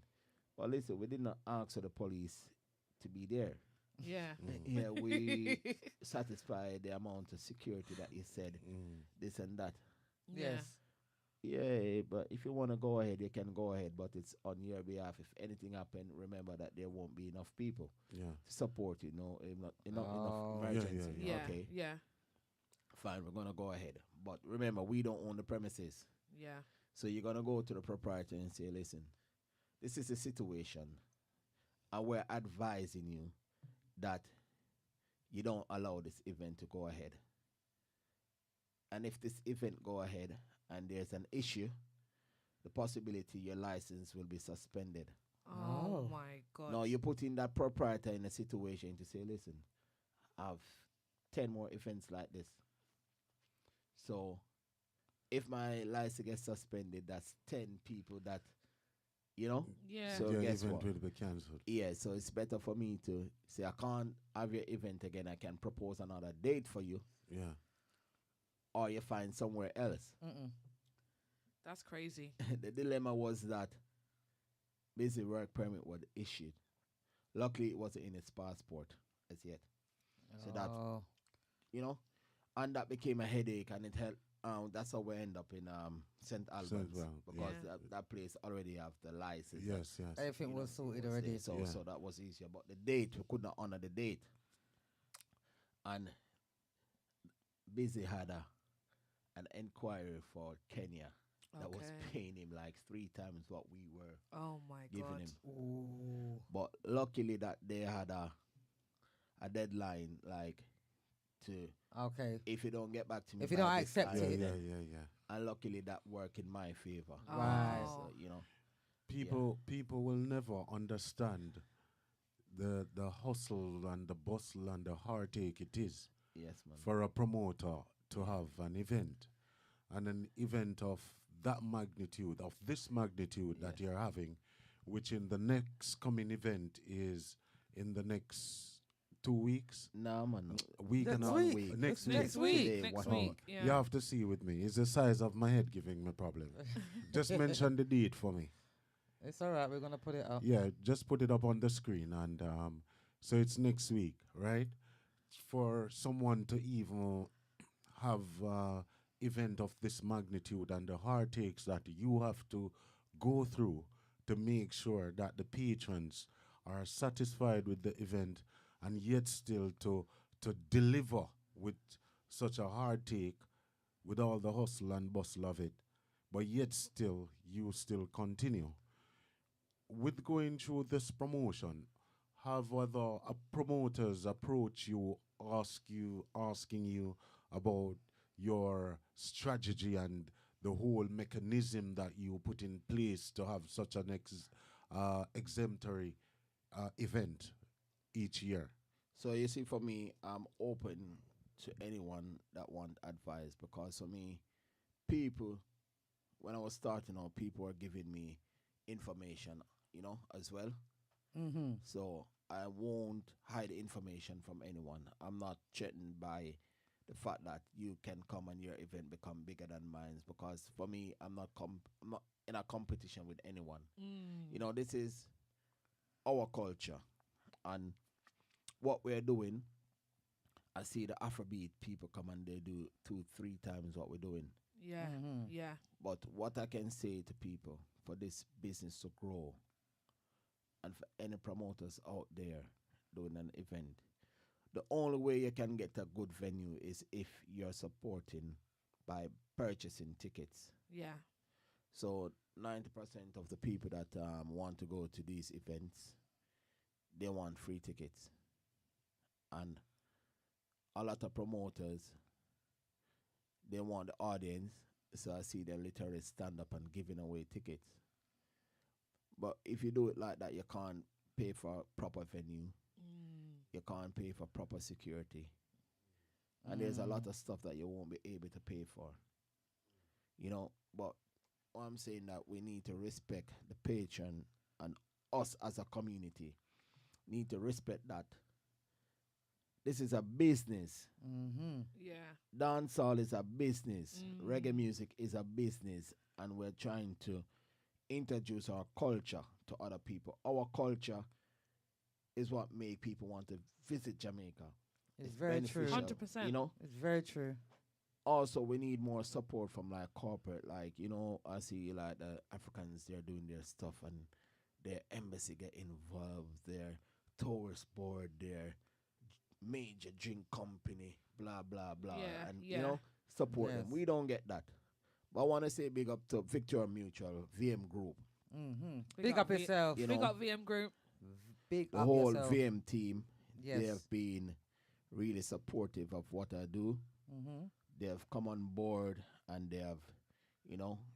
But listen, we did not ask for the police to be there. Yeah. Yeah, we satisfy the amount of security that you said, this and that. Yeah. Yes. Yeah, but if you want to go ahead, you can go ahead, but it's on your behalf. If anything happen, remember that there won't be enough people Yeah. to support you. Not enough Oh. emergency. Yeah. Okay, Yeah. fine, we're gonna go ahead. But remember, we don't own the premises, Yeah. so you're gonna go to the proprietor and say, "Listen, this is a situation, and we're advising you that you don't allow this event to go ahead. And if this event go ahead and there's an issue, the possibility your license will be suspended." Oh, Oh. my God. Now you're putting that proprietor in a situation to say, "Listen, I have 10 more events like this. So if my license gets suspended, that's 10 people that, Yeah. So Your guess event what? will be cancelled. Yeah, so it's better for me to say, I can't have your event again. I can propose another date for you, Yeah. or you find somewhere else." Mm-mm. That's crazy. The dilemma was that busy work permit was issued. Luckily, it wasn't in his passport as yet. So that, Oh. and that became a headache, and it helped. That's how we end up in St. Albans, Well, because Yeah. that place already have the license. Yes. Everything was sorted was already. there, so Yeah. so that was easier. But the date, we could not honor the date, and Busy had an inquiry for Kenya that was Okay. paying him like 3 times what we were Oh my giving God. him. Ooh. But luckily that they had a deadline, like, to, Okay. if you don't get back to me, If you by don't this accept time, it, Yeah. and luckily that worked in my favor. Right. So People will never understand the hustle and the bustle and the heartache it is yes, man. for a promoter to have an event, and an event of that magnitude, of this magnitude that Yes. you're having, which in the next coming event is in the next 2 weeks, Nah, man. week Next and a week. week. Next Next week. week. Today, Next what- week. Yeah. You have to see with me. It's the size of my head giving me problem. Just mention the date for me. It's all right. We're gonna put it up. Yeah, just put it up on the screen, and so it's next week, right? For someone to even have event of this magnitude and the heartaches that you have to go through to make sure that the patrons are satisfied with the event, and yet still to deliver with such a hard take, with all the hustle and bustle of it, but yet still you still continue with going through this promotion. Have other promoters approach you, asking you about your strategy and the whole mechanism that you put in place to have such an exemplary event each year? So you see, for me, I'm open to anyone that want advice, because for me, people, when I was starting out, people were giving me information, as well. Mm-hmm. So I won't hide information from anyone. I'm not threatened by the fact that you can come and your event become bigger than mine, because for me, I'm not in a competition with anyone. This is our culture, and what we're doing. I see the Afrobeat people come and they do 2-3 times what we're doing. Yeah, Mhm. yeah, But what I can say to people, for this business to grow, and for any promoters out there doing an event, the only way you can get a good venue is if you're supporting by purchasing tickets. yeah, So 90% of the people that want to go to these events, they want free tickets. And a lot of promoters, they want the audience, so I see them literally stand up and giving away tickets. But if you do it like that, you can't pay for a proper venue, you can't pay for proper security, and there's a lot of stuff that you won't be able to pay for. But what I'm saying, that we need to respect the patron, and us as a community need to respect that this is a business. Mm-hmm. yeah. Dancehall is a business. Reggae music is a business, and we're trying to introduce our culture to other people. Our culture is what make people want to visit Jamaica. It's very true. beneficial, 100%. It's very true. Also, we need more support from like corporate. Like, I see like the Africans, they're doing their stuff, and their embassy get involved, their tourist board, their major drink company, blah blah blah, Yeah, and yeah. support Yes. them. We don't get that. But I want to say big up to Victoria Mutual, VM Group, Mm-hmm. Big Big up up yourself. you Big know, up VM Group. Big the up whole yourself. VM team. Yes. They have been really supportive of what I do. Mm-hmm. They have come on board, and they have,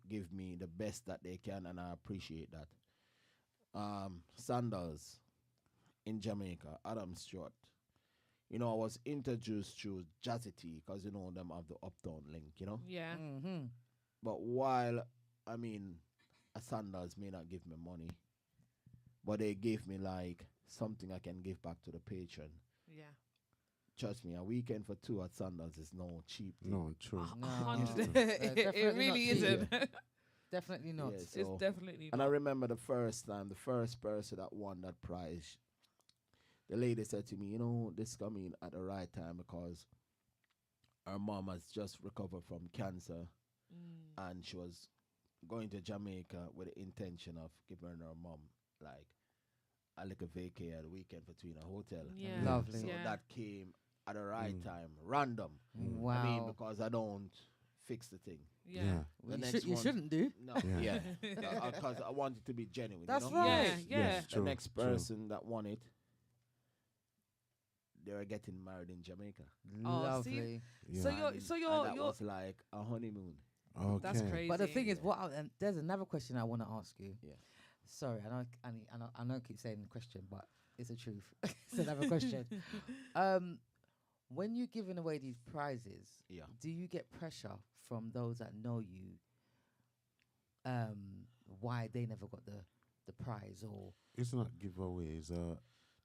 give me the best that they can, and I appreciate that. Sandals in Jamaica, Adam Stewart. I was introduced through Jazzy T, because them have the Uptown link. Yeah, Mm-hmm. But while, a Sandals may not give me money, but they gave me like something I can give back to the patron. yeah. Trust me, a weekend for two at Sandals is no cheap thing. No, true. No. 100. Definitely it not really cheap. isn't. Definitely not. Yeah, It's so- definitely And not. I remember the first time, the first person that won that prize, the lady said to me, this coming at the right time, because her mom has just recovered from cancer, and she was going to Jamaica with the intention of giving her mom like a little vacay at the weekend between a hotel. Yeah. Lovely. So Yeah. that came at the right time, random. Wow. Because I don't fix the thing. Yeah. Well, the you, next you one- shouldn't do. No, Yeah. because I want it to be genuine. That's you know? right. Yeah, yeah. Yes, The true, next true. person that won it, they were getting married in Jamaica. Oh, see? Lovely. Yeah. So you're, And- so and you're, that you're. was like a honeymoon. Okay. That's crazy. But the thing is, and there's another question I want to ask you. Yeah. Sorry, I know I keep saying the question, but it's the truth. It's another question. When you're giving away these prizes, Yeah. do you get pressure from those that know you? Why they never got the prize, or It's not giveaways.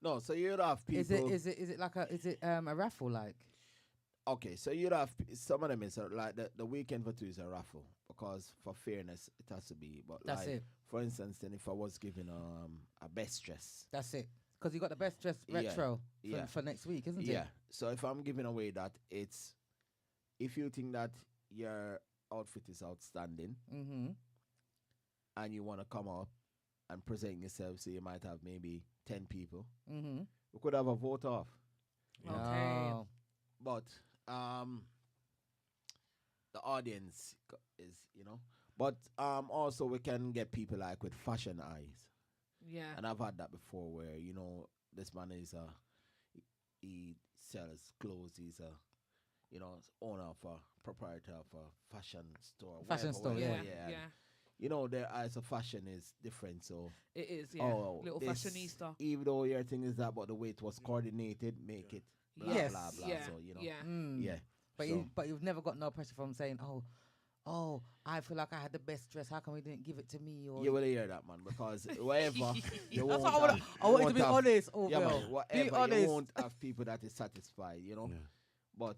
No, so you'd have people. is it like a raffle like? Okay, so you'd have some of them is like the weekend for two is a raffle, because for fairness it has to be. But That's like it. for instance, then if I was given a best dress, That's it. Because you got the best dressed Yeah, retro yeah. for next week, isn't yeah. it? So if I'm giving away that, it's if you think that your outfit is outstanding Mm-hmm. and you want to come up and present yourself, so you might have maybe 10 people. Mm-hmm. We could have a vote off, Okay. Oh. but the audience is, but also we can get people like with fashion eyes, Yeah. and I've had that before where this man is he sells clothes, he's a owner of a proprietor of a fashion store, Fashion whatever, store, whatever, Yeah. and, Yeah. their eyes of fashion is different, so It is. Yeah. Little this, fashionista. even though your thing is that, but the way it was coordinated make it blah Yes. blah blah, Yeah. so Yeah. yeah. But So, you've never got no pressure from saying, oh, I feel like I had the best dress. How come you didn't give it to me? Or you will hear that, man, because wherever you that's won't what have, I want you to won't be have- honest, yeah, Orville. man, Be whatever you honest. won't have people that is satisfied, Yeah. But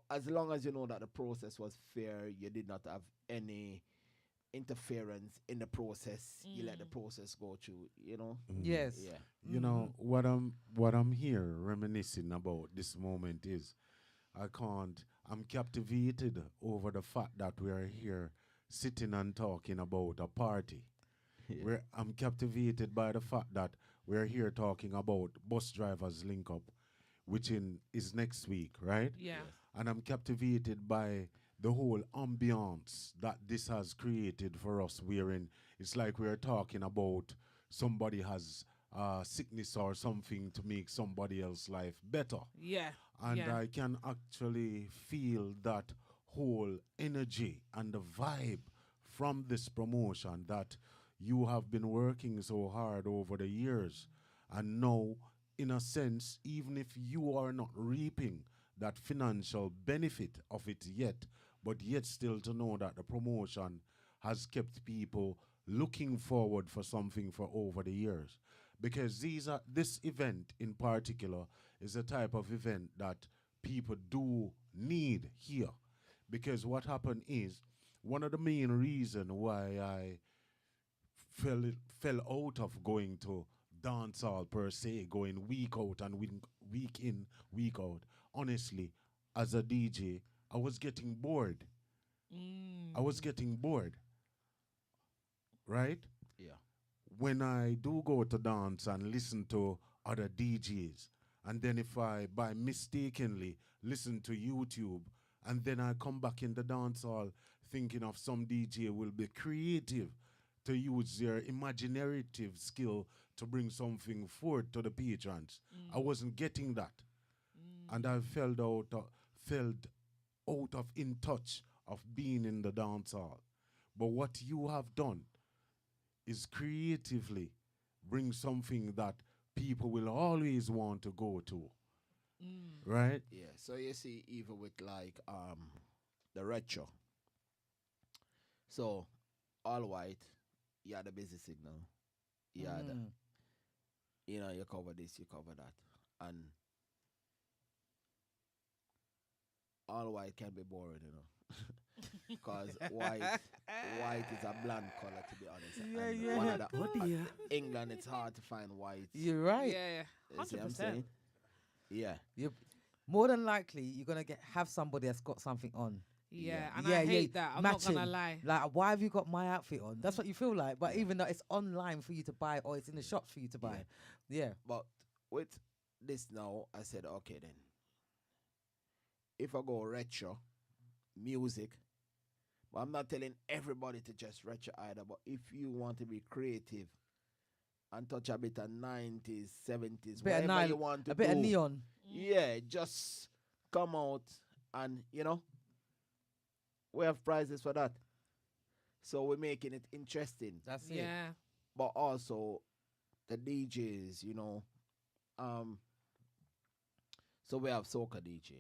as long as you know that the process was fair, you did not have any interference in the process. You let the process go through. Yes. Yeah. You know what I'm here reminiscing about this moment is I'm captivated over the fact that we are here sitting and talking about a party. Yeah. I'm captivated by the fact that we're here talking about bus drivers link up, which is next week, right? Yeah. And I'm captivated by the whole ambiance that this has created for us, wherein it's like we're talking about somebody has sickness or something to make somebody else's life better. Yeah. And Yeah. I can actually feel that whole energy and the vibe from this promotion that you have been working so hard over the years. And now, in a sense, even if you are not reaping that financial benefit of it yet, but yet still to know that the promotion has kept people looking forward for something for over the years. Because this event in particular is a type of event that people do need here. Because what happened is, one of the main reason why I fell out of going to dance hall per se, going week out and week in, week out. Honestly, as a DJ, I was getting bored. I was getting bored, right? Yeah. When I do go to dance and listen to other DJs, and then if I by mistakenly listen to YouTube, and then I come back in the dance hall thinking of some DJ will be creative to use their imaginative skill to bring something forward to the patrons. I wasn't getting that. And I felt out of in touch of being in the dance hall. But what you have done is creatively bring something that people will always want to go to. Right? Yeah. So you see, even with like the retro. So all white, you had the busy signal. You had you cover this, you cover that. And all white can be boring. Because white is a bland color, to be honest. Yeah, And yeah. one of the, Oh dear. England, it's hard to find white. You're right. Yeah. You see what I'm 100%. saying? Yeah. More than likely, you're gonna have somebody that's got something on. Yeah. And Yeah, I yeah, hate that. I'm not gonna matching. lie. Like, why have you got my outfit on? That's what you feel like. But even though it's online for you to buy, or it's in the shops for you to buy, yeah. But with this now, I said, okay then. If I go retro music, but I'm not telling everybody to just retro either, but if you want to be creative and touch a bit of 90s, 70s, Bit of whatever you want to a bit of do, neon. yeah, just come out and, we have prizes for that. So we're making it interesting. That's it. Yeah. But also the DJs, so we have soca DJ,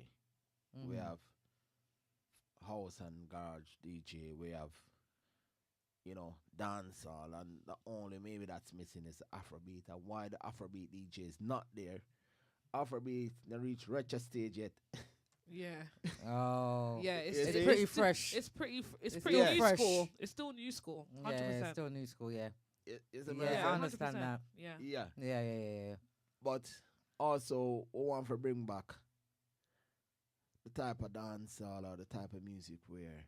we have house and garage DJ, we have dancehall, and the only maybe that's missing is Afrobeat. And why the Afrobeat DJ is not there? Afrobeat they reach retro stage yet. Yeah. Oh. Yeah, it's, Is it's, it? Pretty it's fresh. It's pretty. It's It's pretty still new fresh. school. It's still new school. 100%. Yeah, it's still new school, yeah. It's a Yeah, matter I of- understand 100%. that. Yeah. Yeah. Yeah. But also, we want to bring back the type of dancehall or the type of music where,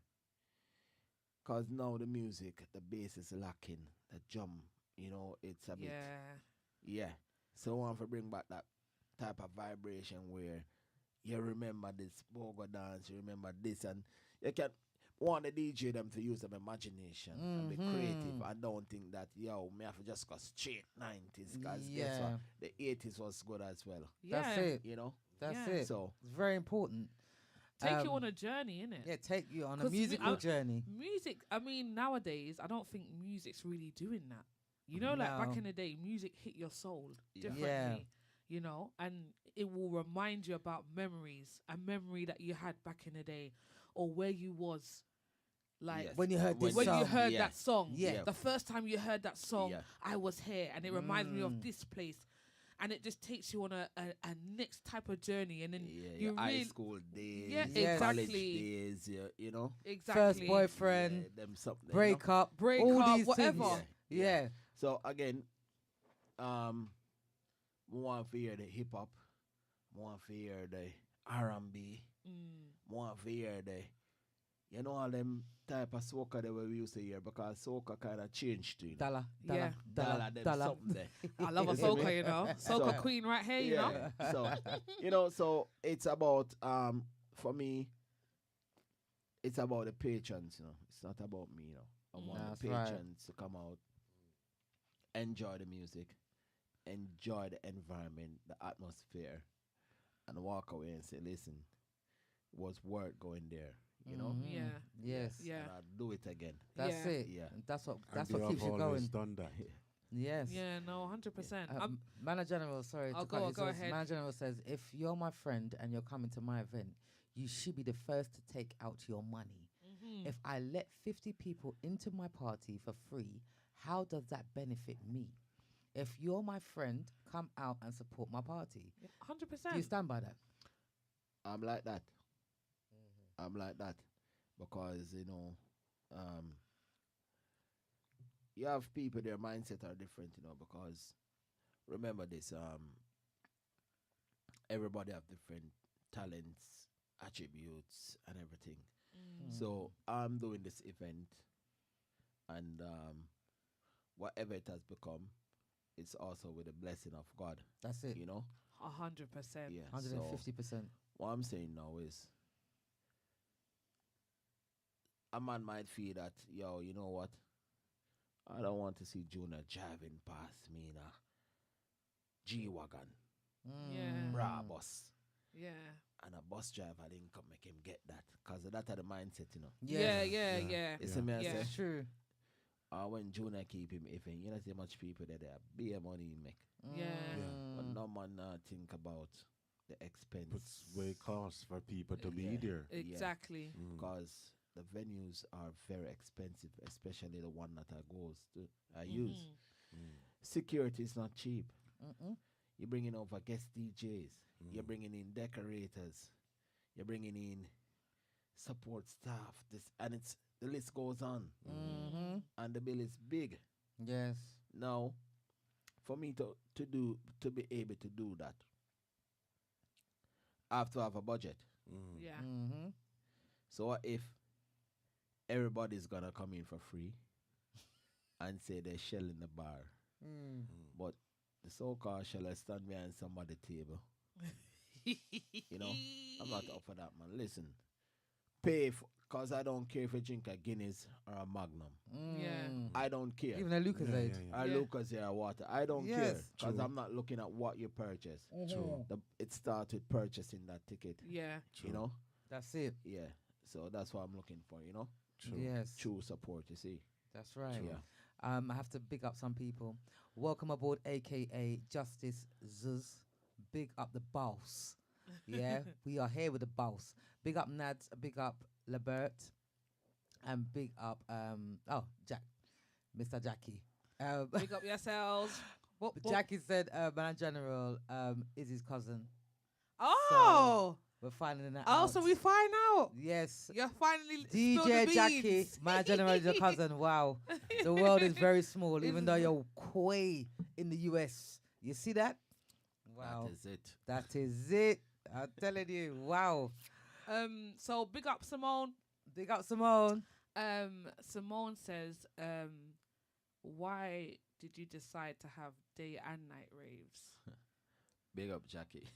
because now the music, the bass is lacking, the drum, it's a bit, Yeah. yeah. So we want to bring back that type of vibration where you remember this bogo dance, you remember this, and you can want the DJ them to use them imagination and be creative. I don't think that, me have to just go straight 90s, because guess what? Yeah. The 80s was good as well, Yeah. That's it. you know? That's Yeah. it. So, It's very important. Take you Um, on a journey, innit? Yeah, take you on a 'Cause musical journey. Music. I mean, nowadays, I don't think music's really doing that. You know, like back No. in the day, music hit your soul Yeah. differently. You know, and it will remind you about memories, a memory that you had back in the day, or where you was, like yes. When you heard this when you song. heard Yeah. that song. Yeah. The first time you heard that song, Yeah. I was here, and it reminds me Mm. of this place, and it just takes you on a next type of journey, and then Yeah, you your high really school days, Yeah, Yes. college exactly. days, exactly First boyfriend, yeah, them something. break up, break all up, these whatever. things. Yeah. So again, we want to hear the hip hop, we want to hear the R&B, Mm. we want to hear the, all them type of soca that we used to hear, because soca kind of changed to, Dollar, Yeah. dollar, them dollar. something there. I love a You see me? soca, you know. Soca So- queen right here, you know. Yeah. So it's about for me, it's about the patrons, It's not about me, I want That's the right. patrons to come out, enjoy the music, enjoy the environment, the atmosphere, and walk away and say, listen, it was worth going there, Mhm. Yeah. Yes. Yeah. And I'll do it again. That's Yeah. it. Yeah. And that's what And that's they what keeps have you always going. done that. Yes. Yeah, no, 100%. Manager General, sorry Oh, to cut go- you go short. ahead. Manager General says, if you're my friend and you're coming to my event, you should be the first to take out your money. Mhm. If I let 50 people into my party for free, how does that benefit me? If you're my friend, come out and support my party. Yeah, Do you 100%. stand by that? I'm like that. I'm like that because you have people, their mindset are different, because remember this, everybody have different talents, attributes, and everything. Mm. So I'm doing this event, and whatever it has become, it's also with the blessing of God, That's it. 100%. Yeah. 150%. So what I'm saying now is, a man might feel that, yo, you know what? I don't want to see Junior driving past me in a G-Wagon, Yeah. bra bus. Yeah. And a bus driver didn't come make him get that. Because that's the mindset, Yeah, Yes. yeah, Yeah. yeah. You see me, I Yeah. say, It's true. when Junior keep him, if you know see much people that they are bare money he make. Yeah. But Mm. no man think about the expense. Puts way costs for people to be Yeah. there. Exactly. Mm. Because the venues are very expensive, especially the one that I use. Mhm. Mm. Security is not cheap. Mm-mm. You're bringing over guest DJs. You're Mm. bringing in decorators. You're bringing in support staff. The list goes on, Mhm. and the bill is big. Yes. Now, for me to be able to do that, I have to have a budget. Mm. Yeah. Mm-hmm. So what if everybody's gonna come in for free and say they're shelling the bar, Mm. but the so-called sheller stand behind somebody's table? I'm not up for that, man. Listen, pay because I don't care if you drink a Guinness or a Magnum. Yeah. Mm. I don't care. Even a Lucas Yeah, aid. yeah, yeah. I Yeah. look as there water. I don't care Yes. because True. I'm not looking at what you purchase. True. It starts with purchasing that ticket. Yeah. True. That's it. Yeah. So that's what I'm looking for. True. Yes. True support. You see. That's right. Yeah. I have to big up some people. Welcome aboard, aka Justice Zuz. Big up the boss. Yeah, we are here with the boss. Big up Nads, big up Lebert, and big up Jack, Mr. Jackie. Pick up yourselves. What? Jackie said, Man General is his cousin. Oh. We're finding that Oh, out. so we find out. Yes. You're finally spilled DJ the Jackie, beans. my generation cousin. Wow. The world is very small, even though you're way in the US. You see that? Wow. That is it. That is it. I'm telling you. Wow. So big up Simone. Big up Simone. Simone says, why did you decide to have day and night raves? Big up Jackie.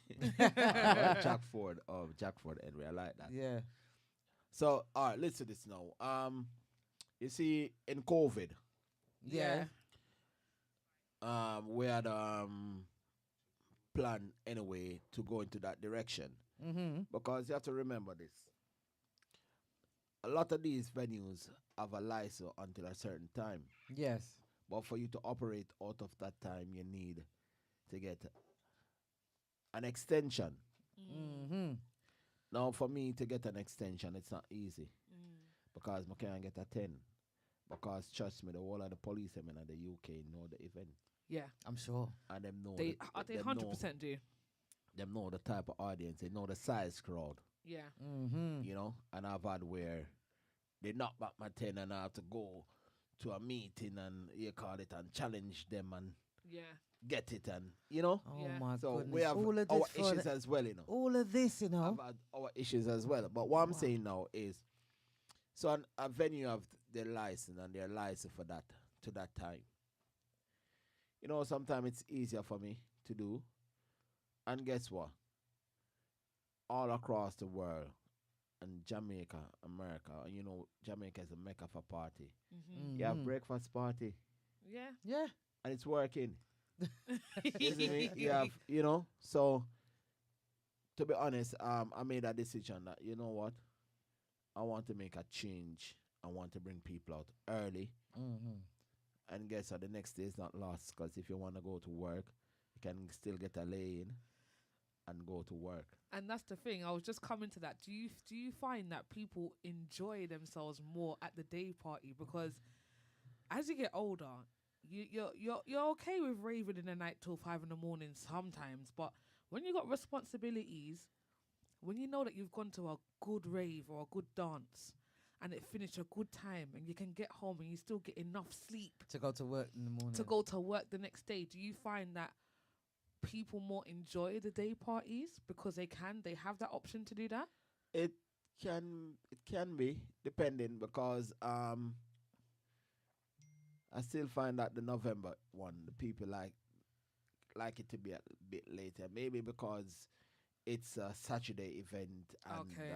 Jack Ford. Oh, Jack Ford Henry. I like that. Yeah. So, all right, listen to this now. You see, in COVID, Yeah. we had plan anyway to go into that direction Mm-hmm. because you have to remember this. A lot of these venues have a license until a certain time, Yes. but for you to operate out of that time, you need to get an extension. Mm-hmm. Now, for me to get an extension, it's not easy because I can't get a 10. Because trust me, the whole of the police in the UK know the event. Yeah. I'm sure. And them know They them 100% do. them know the type of audience, they know the size crowd, Yeah. Mm-hmm. you know. And I've had where they knock back my 10 and I have to go to a meeting and you call it and challenge them and Yeah. get it and you know. Oh Yeah. my So goodness. we have all of our this for issues as well, you know. all of this, you know. I've had our issues as well. But what I'm saying now is, so a venue have their license and they're licensed for that to that time. You know, sometimes it's easier for me to do. And guess what? All across the world and Jamaica, America, you know, Jamaica is a mecca for party. Mm-hmm. You have Mhm. breakfast party Yeah. Yeah. and it's working. Isn't it? You have, you know, so to be honest, I made a decision that, you know what? I want to make a change. I want to bring people out early. Mm-hmm. And guess what? The next day is not lost because if you want to go to work, you can still get a lane and go to work. And that's the thing. I was just coming to that. Do you find that people enjoy themselves more at the day party? Because as you get older, you're okay with raving in the night till 5 a.m. sometimes, but when you got responsibilities, when you know that you've gone to a good rave or a good dance and it finished a good time and you can get home and you still get enough sleep To go to work in the morning. to go to work the next day, do you find that people more enjoy the day parties because they have that option to do that? It can be depending because I still find that the November one, the people like it to be a bit later. Maybe because it's a Saturday event and Okay.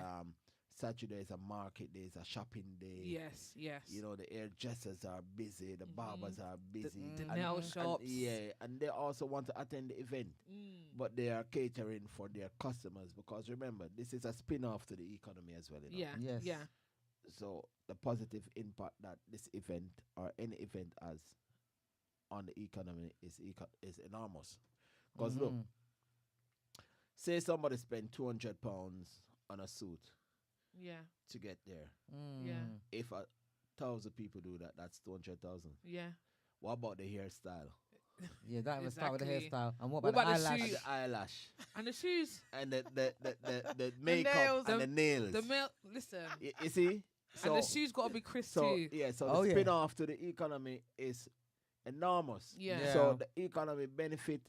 Saturday is a market day, it's a shopping day. Yes. You know, the hairdressers are busy, the barbers are busy. The and- nail and shops. and they also want to attend the event. But they are catering for their customers because remember, this is a spin-off to the economy as well. You know? Yeah. Yes. Yeah. So the positive impact that this event or any event has on the economy is enormous. Because look, Mhm. say somebody spent £200 on a suit Yeah. to get there. Yeah. Mm. If 1,000 people do that, that's 200,000. Yeah. What about the hairstyle? Yeah, that was start with the Exactly. hairstyle. And what What about, about the the eyelash? And shoes? the eyelash And the shoes. and the makeup nails. and the nails. The male. Listen. You see? And the shoes got to be crisp So too. yeah, so Oh, the yeah. spin off to the economy is enormous. Yeah. So the economy benefit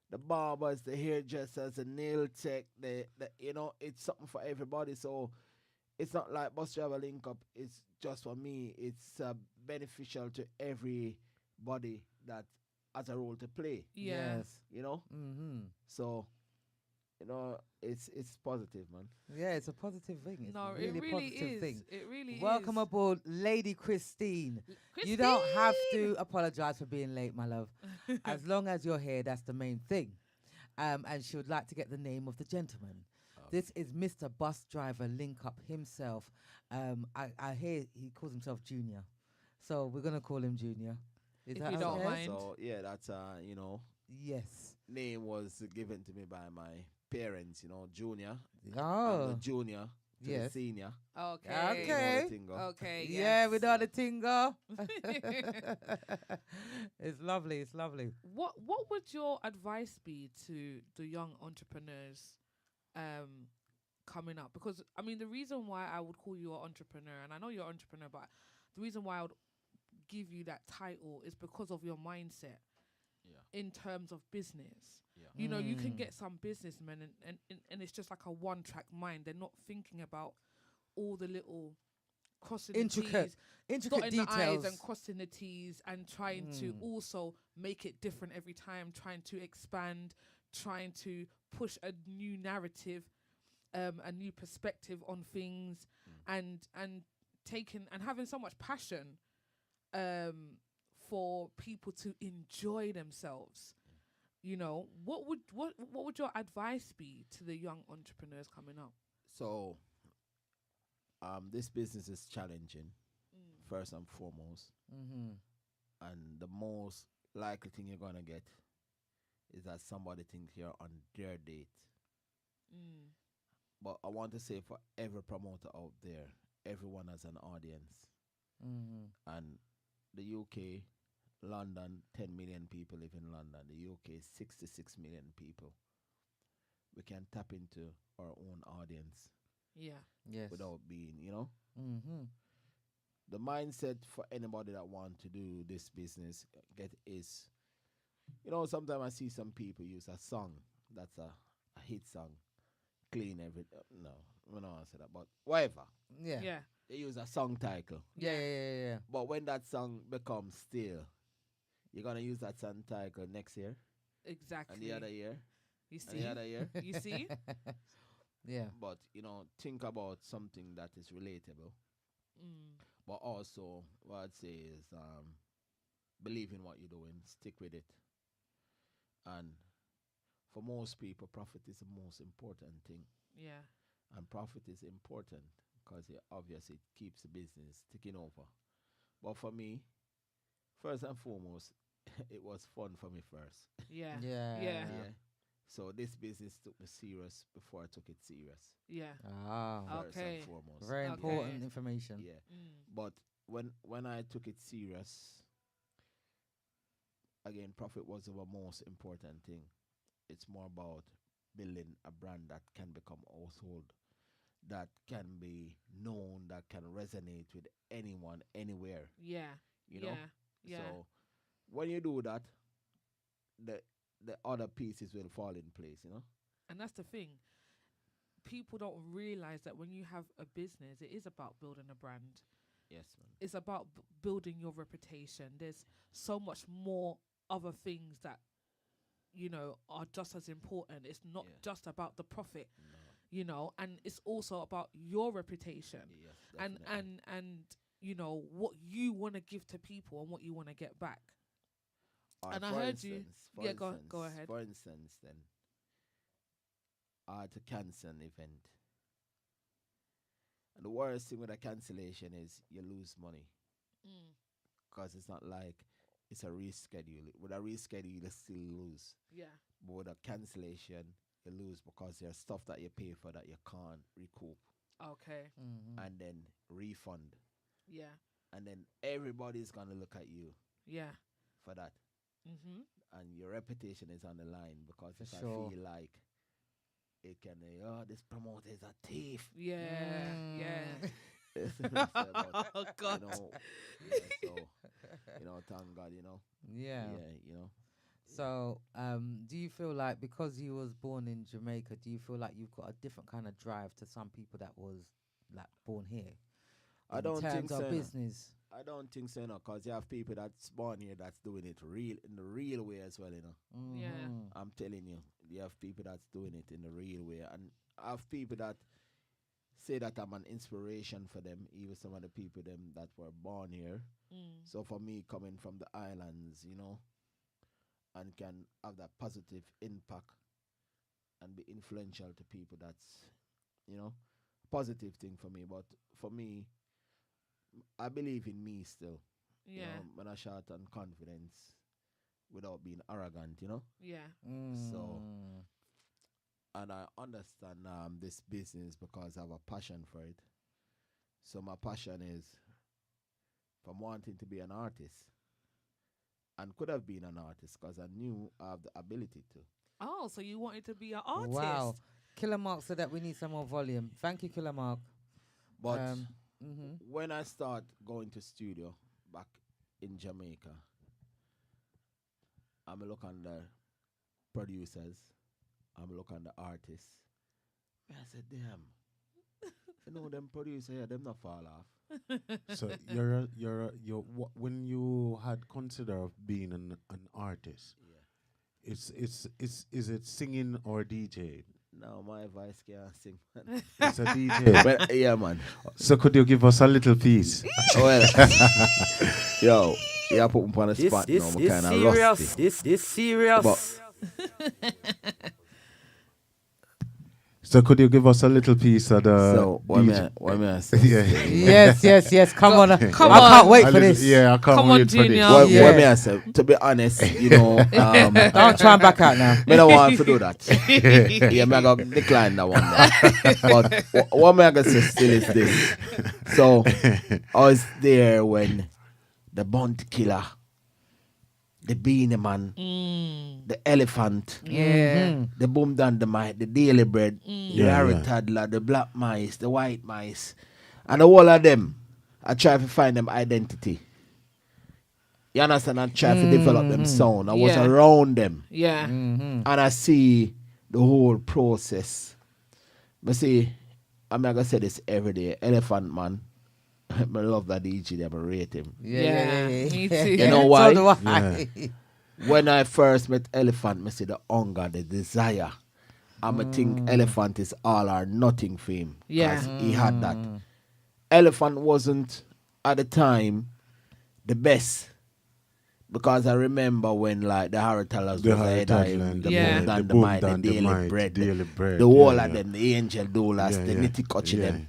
the barbers, the hairdressers, the nail tech, the you know, it's something for everybody. So it's not like bus driver link up. It's just for me. It's beneficial to everybody that has a role to play. Yeah. Yes. You know. Mm-hmm. So you know, it's positive, man. Yeah, it's a positive thing. It's No, a really, it really positive is. thing. It really Welcome is. aboard, Lady Christine. You don't have to apologize for being late, my love. As long as you're here, that's the main thing. And she would like to get the name of the gentleman. This is Mr. Bus Driver Link Up himself. I hear he calls himself Junior. So we're going to call him Junior. Is If that you don't okay? mind. So yeah, that's you know, Yes. name was given to me by my parents. You know, Junior. I'm the Oh. junior to the Yes. senior. Okay. Okay. You know the thing go. Okay. Yeah, yes. we know the tingo. It's lovely. It's lovely. What would your advice be to the young entrepreneurs coming up? Because I mean, the reason why I would call you an entrepreneur, and I know you're an entrepreneur, but the reason why I would give you that title is because of your mindset Yeah. in terms of business. Yeah. You know, you can get some businessmen and it's just like a one track mind. They're not thinking about all the little crossing the Intricate T's, dotting the I's details. and crossing the T's, and trying to also make it different every time, trying to expand, trying to push a new narrative, a new perspective on things, and taking and having so much passion for people to enjoy themselves. You know, what would your advice be to the young entrepreneurs coming up? So, this business is challenging, first and foremost. And the most likely thing you're gonna get is that somebody thinks you're on their date. But I want to say for every promoter out there, everyone has an audience. And the UK, London, 10 million people live in London. The UK, 66 million people. We can tap into our own audience Yeah. Yes. without being, you know. Mm-hmm. The mindset for anybody that want to do this business get is, you know, sometimes I see some people use a song that's a hit song, clean every. No, we don't answer that, but whatever. Yeah. Yeah. They use a song title, Yeah. but when that song becomes stale, you're gonna use that song title next year Exactly. and the other year You and the see? other year. You see? Yeah. But you know, think about something that is relatable. But also, what I'd say is, believe in what you're doing, stick with it. And for most people, profit is the most important thing. Yeah. And profit is important because it obviously keeps the business ticking over. But for me, first and foremost, it was fun for me first. Yeah. Yeah. Yeah. Yeah. So this business took me serious before I took it serious. Yeah. Ah. First Okay. and foremost. Very Okay. important information. Yeah. But when I took it serious, again, profit was the most important thing. It's more about building a brand that can become household, that can be known, that can resonate with anyone, anywhere. Yeah. You know? Yeah. Yeah. So when you do that, the other pieces will fall in place, you know? And that's the thing. People don't realize that when you have a business, it is about building a brand. Yes, man. It's about building your reputation. There's so much more other things that, you know, are just as important. It's not Yeah. just about the profit, No. you know, and it's also about your reputation Yes, and definitely. and you know what you want to give to people and what you want to get back. Or and I for heard you- instance- for yeah, go instance- ahead. For instance, then, I had to cancel an event. And the worst thing with a cancellation is you lose money. Because it's not like it's a reschedule. With a reschedule, you still lose. Yeah. But with a cancellation, you lose because there's stuff that you pay for that you can't recoup. Okay. And then refund. Yeah. And then everybody's going to look at you Yeah. for that. Mhm. And your reputation is on the line because if sure. I feel like it can, this promoter is a thief. Yeah. Yeah. Oh God. Thank God, Yeah. Yeah. So, do you feel like because you was born in Jamaica, do you feel like you've got a different kind of drive to some people that was like born here? I In don't terms think of so. No. business. I don't think so, because you have people that's born here that's doing it in the real way as well, Yeah. I'm telling you, you have people that's doing it in the real way, and I have people that say that I'm an inspiration for them, even some of the people them that were born here. So for me, coming from the islands, and can have that positive impact and be influential to people, that's, a positive thing for me. But for me, I believe in me still. Yeah. When I shout on confidence without being arrogant, Yeah. So, and I understand this business because I have a passion for it. So my passion is from wanting to be an artist, and could have been an artist because I knew I have the ability to. Oh, so you wanted to be an artist? Wow. Killer Mark said that we need some more volume. Thank you, Killer Mark. But Mhm. when I start going to studio back in Jamaica, I'm look on the producers, I'm look on the artists. I said, damn, you know them producers here, them not fall off. So when you had consider of being an artist, Yeah. is it singing or DJ? No, my voice can't sing. Man. It's a DJ. But, yeah, man. So could you give us a little piece? Well, yo, yeah, put me on the spot now. I'm kind of rusty. This serious. But So could you give us a little piece of the so what DJ? may I say? Yeah. Yes. Come on. Come I can't on. wait for this. Yeah, I can't Come on, wait for Junior. this. What Yeah. may I say? To be honest, you know, Don't try and back out now. me don't want to do that. Yeah, me I go decline that one. But what me I gonna say still is this. So I was there when the Bounty Killer, the Beanie Man, the Elephant, Yeah. the Boom Dynamite, the Daily Bread, the Yeah, Harry yeah. Toddler, the Black Mice, the White Mice, and all of them. I try to find them identity. You understand? I try to develop them sound. I was Yeah. around them. Yeah. And I see the whole process. But see, I'm not gonna say this every day. Elephant Man, I love that DJ. I rate him. Yeah, me too. You know why? So do I. When I first met Elephant, I see the hunger, the desire. I think Elephant is all or nothing for him. 'Cause Yeah. he had that. Elephant wasn't at the time the best. Because I remember when like the Harry Tellers The was Harry ahead of Toddler him, and the Yeah. Boom the Dynamite, the Boom Daily Dynamite, Bread, Daily Bread, the whole yeah, of yeah. them, the Angel Dollars, Yeah, the yeah. Nitty Kutchy Yeah. them.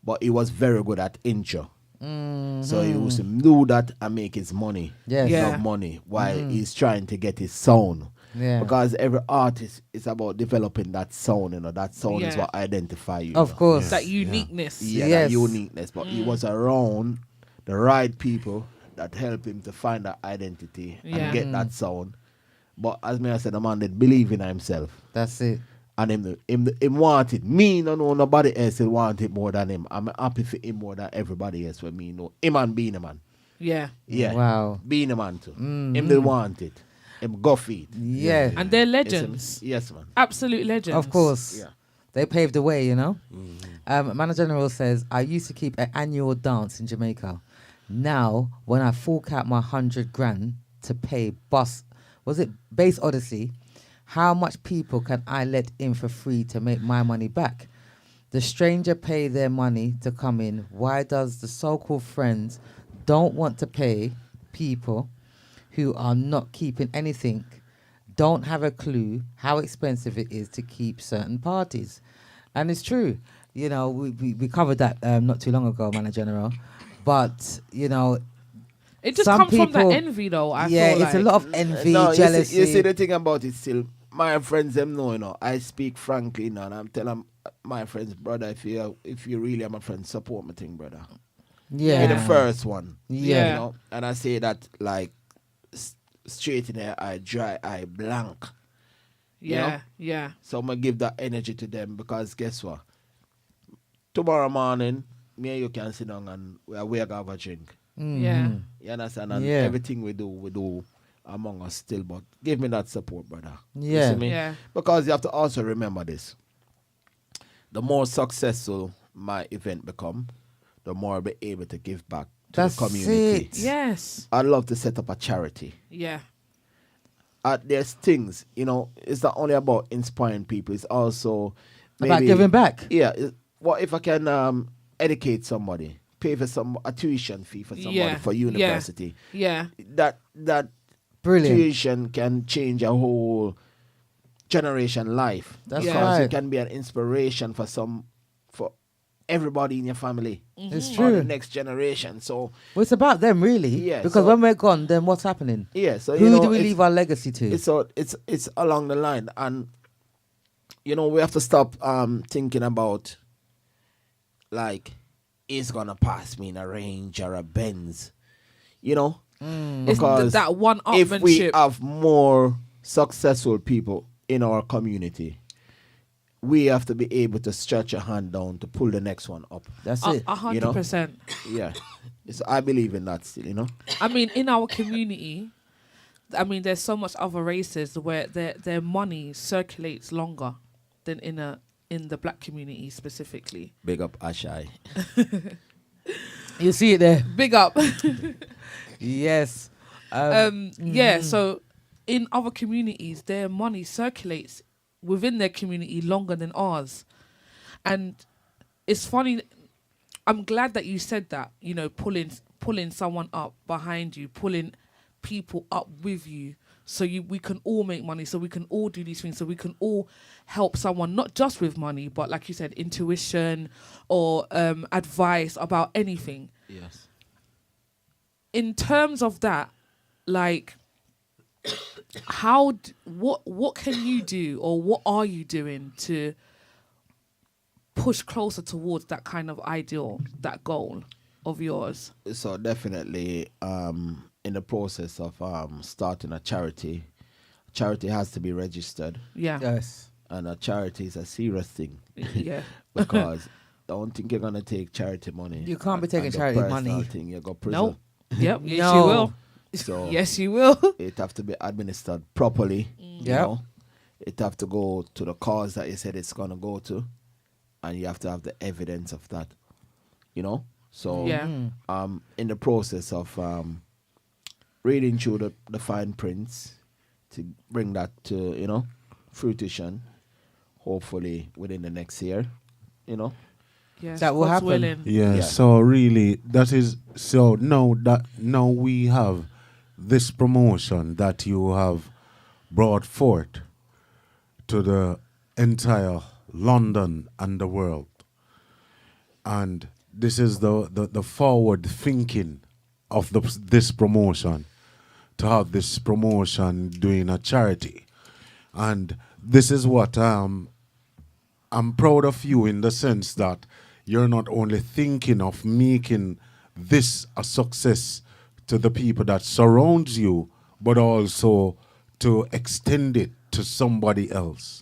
But he was very good at intro. So he used to do that and make his money. Yes. Yeah. Not money while he's trying to get his sound. Yeah. Because every artist is about developing that sound, you know. That sound is Yeah. what identify you. Of you know. course. That uniqueness. Yeah, Yes. that uniqueness. But he was around the right people that help him to find that identity Yeah. and get that sound. But as me I said, the man did believe in himself. That's it. And him wanted me, no nobody else will want it more than him. I'm happy for him more than everybody else for me. No, him and being a man. Yeah. Yeah. Wow. Being a man too. Him did want it. Him go for it. Yeah. And they're Yes, legends. Yes, man. Absolute legends. Of course. Yeah. They paved the way, you know. Manager General says, I used to keep an annual dance in Jamaica. Now, when I fork out my 100 grand to pay Base Odyssey, how much people can I let in for free to make my money back? The stranger pay their money to come in. Why does the so-called friends don't want to pay people who are not keeping anything, don't have a clue how expensive it is to keep certain parties? And it's true. You know, we covered that not too long ago, Manager General. But, you know, It just some comes from people- that envy, though. I yeah, feel it's a like. lot of envy, No, jealousy. You see the thing about it still, my friends them know, you know, I speak frankly, you know, and I'm telling my friends, brother, if you really are my friend, support my thing, brother. yeah. You're the first one. Yeah. You know, and I say that like straight in the eye, dry eye, blank. you know? Yeah. Yeah. So I'm gonna give that energy to them because guess what? Tomorrow morning, me and you can sit down and we are gonna have a drink. Yeah. You understand? And Yeah. everything we do among us still, but give me that support, brother. You Yeah. see me? Yeah. Because you have to also remember this. The more successful my event become, the more I'll be able to give back to That's the community. it. Yes. I'd love to set up a charity. Yeah. There's things, you know, it's not only about inspiring people, it's also About maybe- giving back. Yeah. What if I can educate somebody, pay for a tuition fee for somebody Yeah, for yeah. university? Yeah. That Brilliant. tuition can change a whole generation life. That's because right. it can be an inspiration for everybody in your family. It's Or true. the next generation. So Well, it's about them, really. Yeah, Because so- when we're gone, then what's happening? yeah, so Who you know, do we it's- leave our legacy to? it's along the line, and you know we have to stop thinking about like is gonna pass me in a Range or a Benz, you know, It's because that one if we upmanship. have more successful people in our community, we have to be able to stretch a hand down to pull the next one up. That's it. 100%. Yeah. So I believe in that still, I mean, in our community, I mean, there's so much other races where their money circulates longer than in the black community specifically. Big up Ashai. You see it there. Big up. Yes. Yeah, so in other communities, their money circulates within their community longer than ours. And it's funny, I'm glad that you said that, pulling someone up behind you, pulling people up with you, so we can all make money, so we can all do these things, so we can all help someone, not just with money, but like you said, intuition or advice about anything. Yes. In terms of that, like, what can you do, or what are you doing to push closer towards that kind of ideal, that goal of yours? So definitely in the process of starting a charity has to be registered, Yeah. Yes. and a charity is a serious thing Yeah. because don't think you're gonna take charity money. You can't be taking and the charity personal money. thing, you go prison. Nope. Yep. Yes, No. you will. So Yes, you will. it have to be administered properly. Yep. You know? It have to go to the cause that you said it's gonna go to, and you have to have the evidence of that. So Yeah. in the process of reading through the fine prints to bring that to fruition, hopefully within the next year. Yes, That will God's happen. willing. Yeah, Yeah. so really that is so now we have this promotion that you have brought forth to the entire London and the world. And this is the forward thinking of this promotion, to have this promotion doing a charity. And this is what I'm proud of you, in the sense that you're not only thinking of making this a success to the people that surrounds you, but also to extend it to somebody else.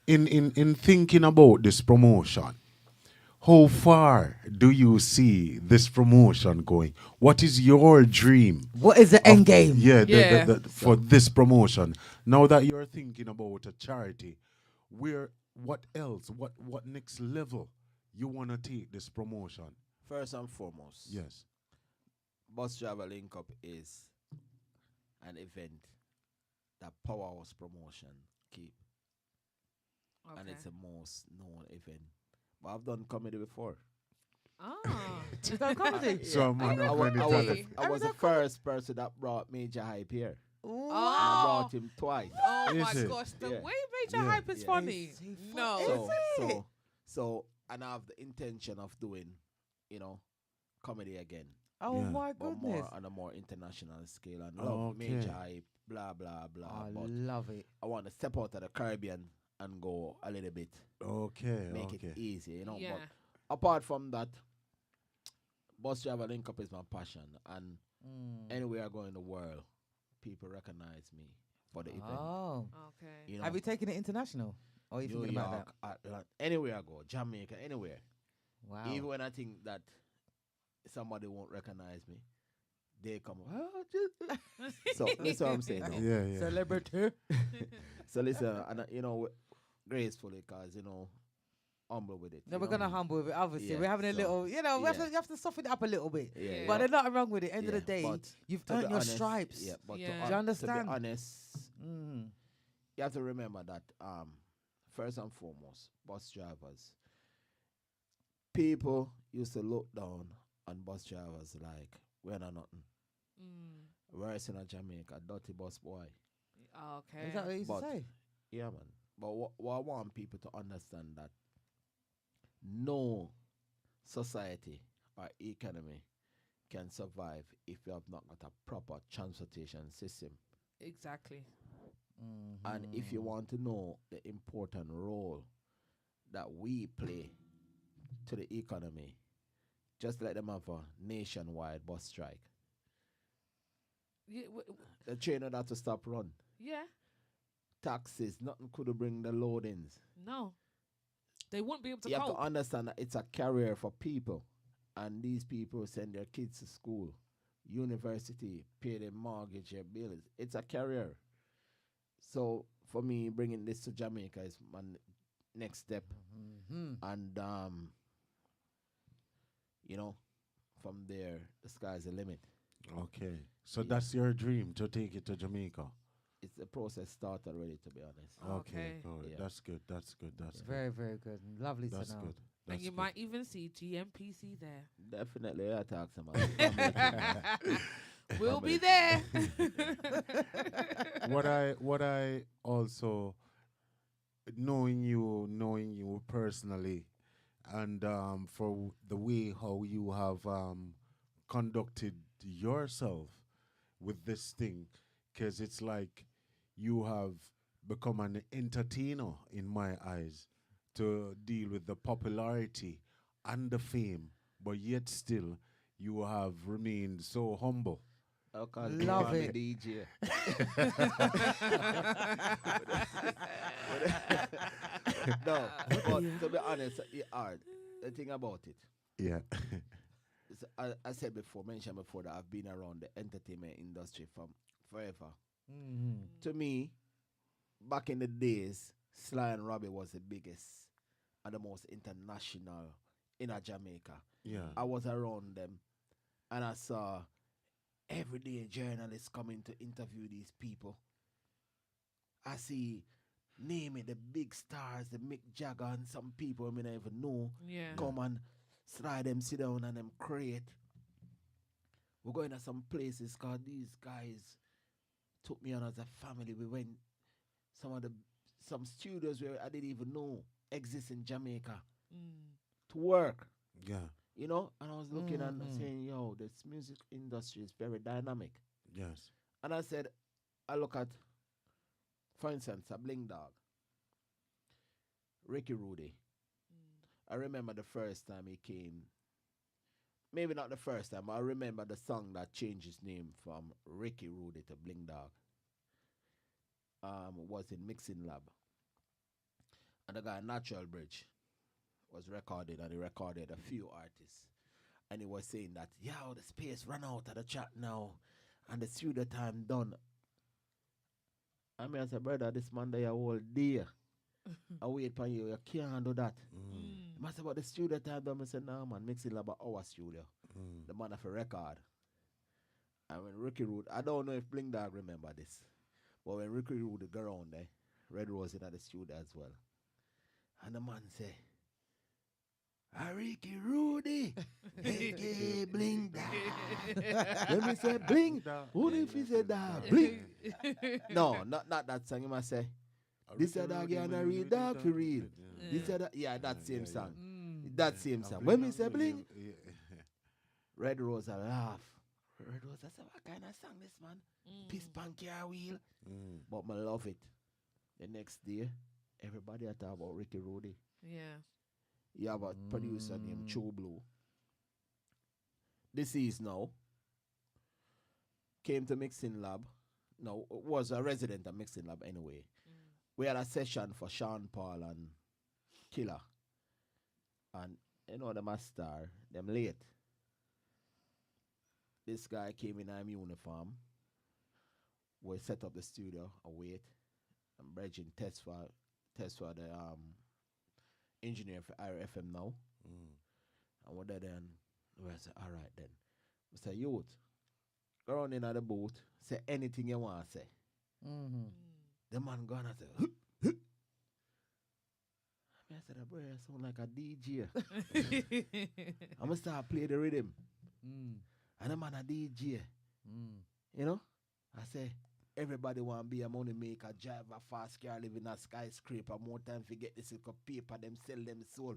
In thinking about this promotion, how far do you see this promotion going? What is your dream? What is the end game? Yeah, Yeah. for this promotion. Now that you're thinking about a charity, what else? What next level you want to take this promotion? First and foremost, Yes. Bus Driver Link Up is an event that Powerhouse Promotion keep, and it's the most known event. But I've done comedy before. Ah. You done comedy? So I'm I, not I, wa- going I to was, tell the, it. I was the first person that brought Major Hype here. And I Oh. brought him twice. Oh Is my it? gosh, the Yeah. way Major Yeah. Hype is Yeah. funny. Is he No. And I have the intention of doing, comedy again, Oh Yeah. my but goodness. more on a more international scale. And love Major Hype, blah blah blah. I But love it. I want to step out of the Caribbean and go a little bit, Okay. make okay. it easy, Yeah. But apart from that, Bus Driver Link Up is my passion, and anywhere I go in the world, people recognize me for the event. Oh. Okay. Have you taken it international? Or are you New thinking about York, Atlanta, anywhere I go, Jamaica, anywhere. that? Wow. Even when I think that somebody won't recognize me, they come. So that's what I'm saying. Now. Yeah, yeah. Celebrity. So listen, and gracefully, cause humble with it. No, you we're know? gonna humble with it. Obviously, Yeah, we're having a so, little. You yeah. have to soften it up a little bit. Yeah, But yeah. there's nothing wrong with it. End of Yeah, the day, but you've to earned be your honest, stripes. Yeah, but Yeah. Do you understand? To be honest, Mm. you have to remember that first and foremost, bus drivers, people used to look down on bus drivers like we're not nothing. Whereas in Jamaica, dirty bus boy. Is that what you used to But- say? Yeah, man. But what I want people to understand that no society or economy can survive if you have not got a proper transportation system. Exactly. And if you want to know the important role that we play to the economy, just let them have a nationwide bus strike. Yeah. The train would have to stop run. Yeah. taxes, nothing could bring the load-ins. No. They wouldn't be able to You have to cope. understand that it's a career for people, and these people send their kids to school, university, pay their mortgage, their bills. It's a career. So for me, bringing this to Jamaica is my next step, and you know, from there, the sky's the limit. Okay. So Yeah. that's your dream to take it to Jamaica. It's the process started already, to be honest. Okay. Good. Yeah. That's good. That's good. That's good. Very, very good. Lovely That's to know. good. And That's you good. might even see GMPC there. Definitely, I talk some about We'll be there. what I also knowing you personally, and for the way how you have conducted yourself with this thing, because it's like you have become an entertainer in my eyes to deal with the popularity and the fame, but yet still you have remained so humble. Love it. DJ. No, but to be honest, it's hard. The thing about it, Yeah. is I said before, mentioned before that I've been around the entertainment industry from forever. To me, back in the days, Sly and Robbie was the biggest and the most international in a Jamaica. Yeah. I was around them, and I saw everyday journalists coming to interview these people. I see, name it, the big stars, the Mick Jagger, and some people I mean I even know Yeah. come and slide them, sit down, and them create. We're going to some places because these guys took me on as a family. We went some studios where I didn't even know exist in Jamaica to work. Yeah. You know, and I was looking and saying, yo, this music industry is very dynamic. Yes. And I said, I look at, for instance, a Bling Dog, Ricky Rudy. I remember the first time he came, maybe not the first time, but I remember the song that changed his name from Ricky Rudy to Bling Dog. Was in Mixing Lab. And the guy Natural Bridge was recorded, and he recorded a few artists. And he was saying that, yo, the space run out of the chat now, and the studio time done. I mean, I said, brother, this man there all day. I wait for you, you can't do that. I said, but the studio time done. I said, no, man, Mixing Lab our studio. The man of a record. And when Ricky Root, I don't know if Bling Dog remember this, but when Ricky Root go around there, Red Rose in at the studio as well. And the man say, Ricky Rudy, aka Bling Dog. Let me say Bling. Who if he say that? Bling. No, not that song. He must say, this a dog and a real dog for real. This a yeah, that same song. That same song. When me say Bling, Red Rose a laugh. Red Rose, I said, what kind of song this man? Piss Punky a wheel. But I love it. The next day, everybody a talk about Ricky Rudy. Yeah. You have a producer named Cho Blue. Deceased now. Came to Mixing Lab. No, was a resident at Mixing Lab anyway. We had a session for Sean Paul and Killer. And you know them a star, them late. This guy came in uniform. We set up the studio and wait. And Bridging test for the engineer for RFM now. And we're there then. We said, all right then. We said, youth, go around in the booth, say anything you want to say. The man gone and said, huh, huh. I said, bro, you sound like a DJ. I'm going to start play the rhythm. And the man a DJ. You know? I say, everybody want to be a money maker, drive a fast car, live in a skyscraper, more time to get this little paper, them sell them soul.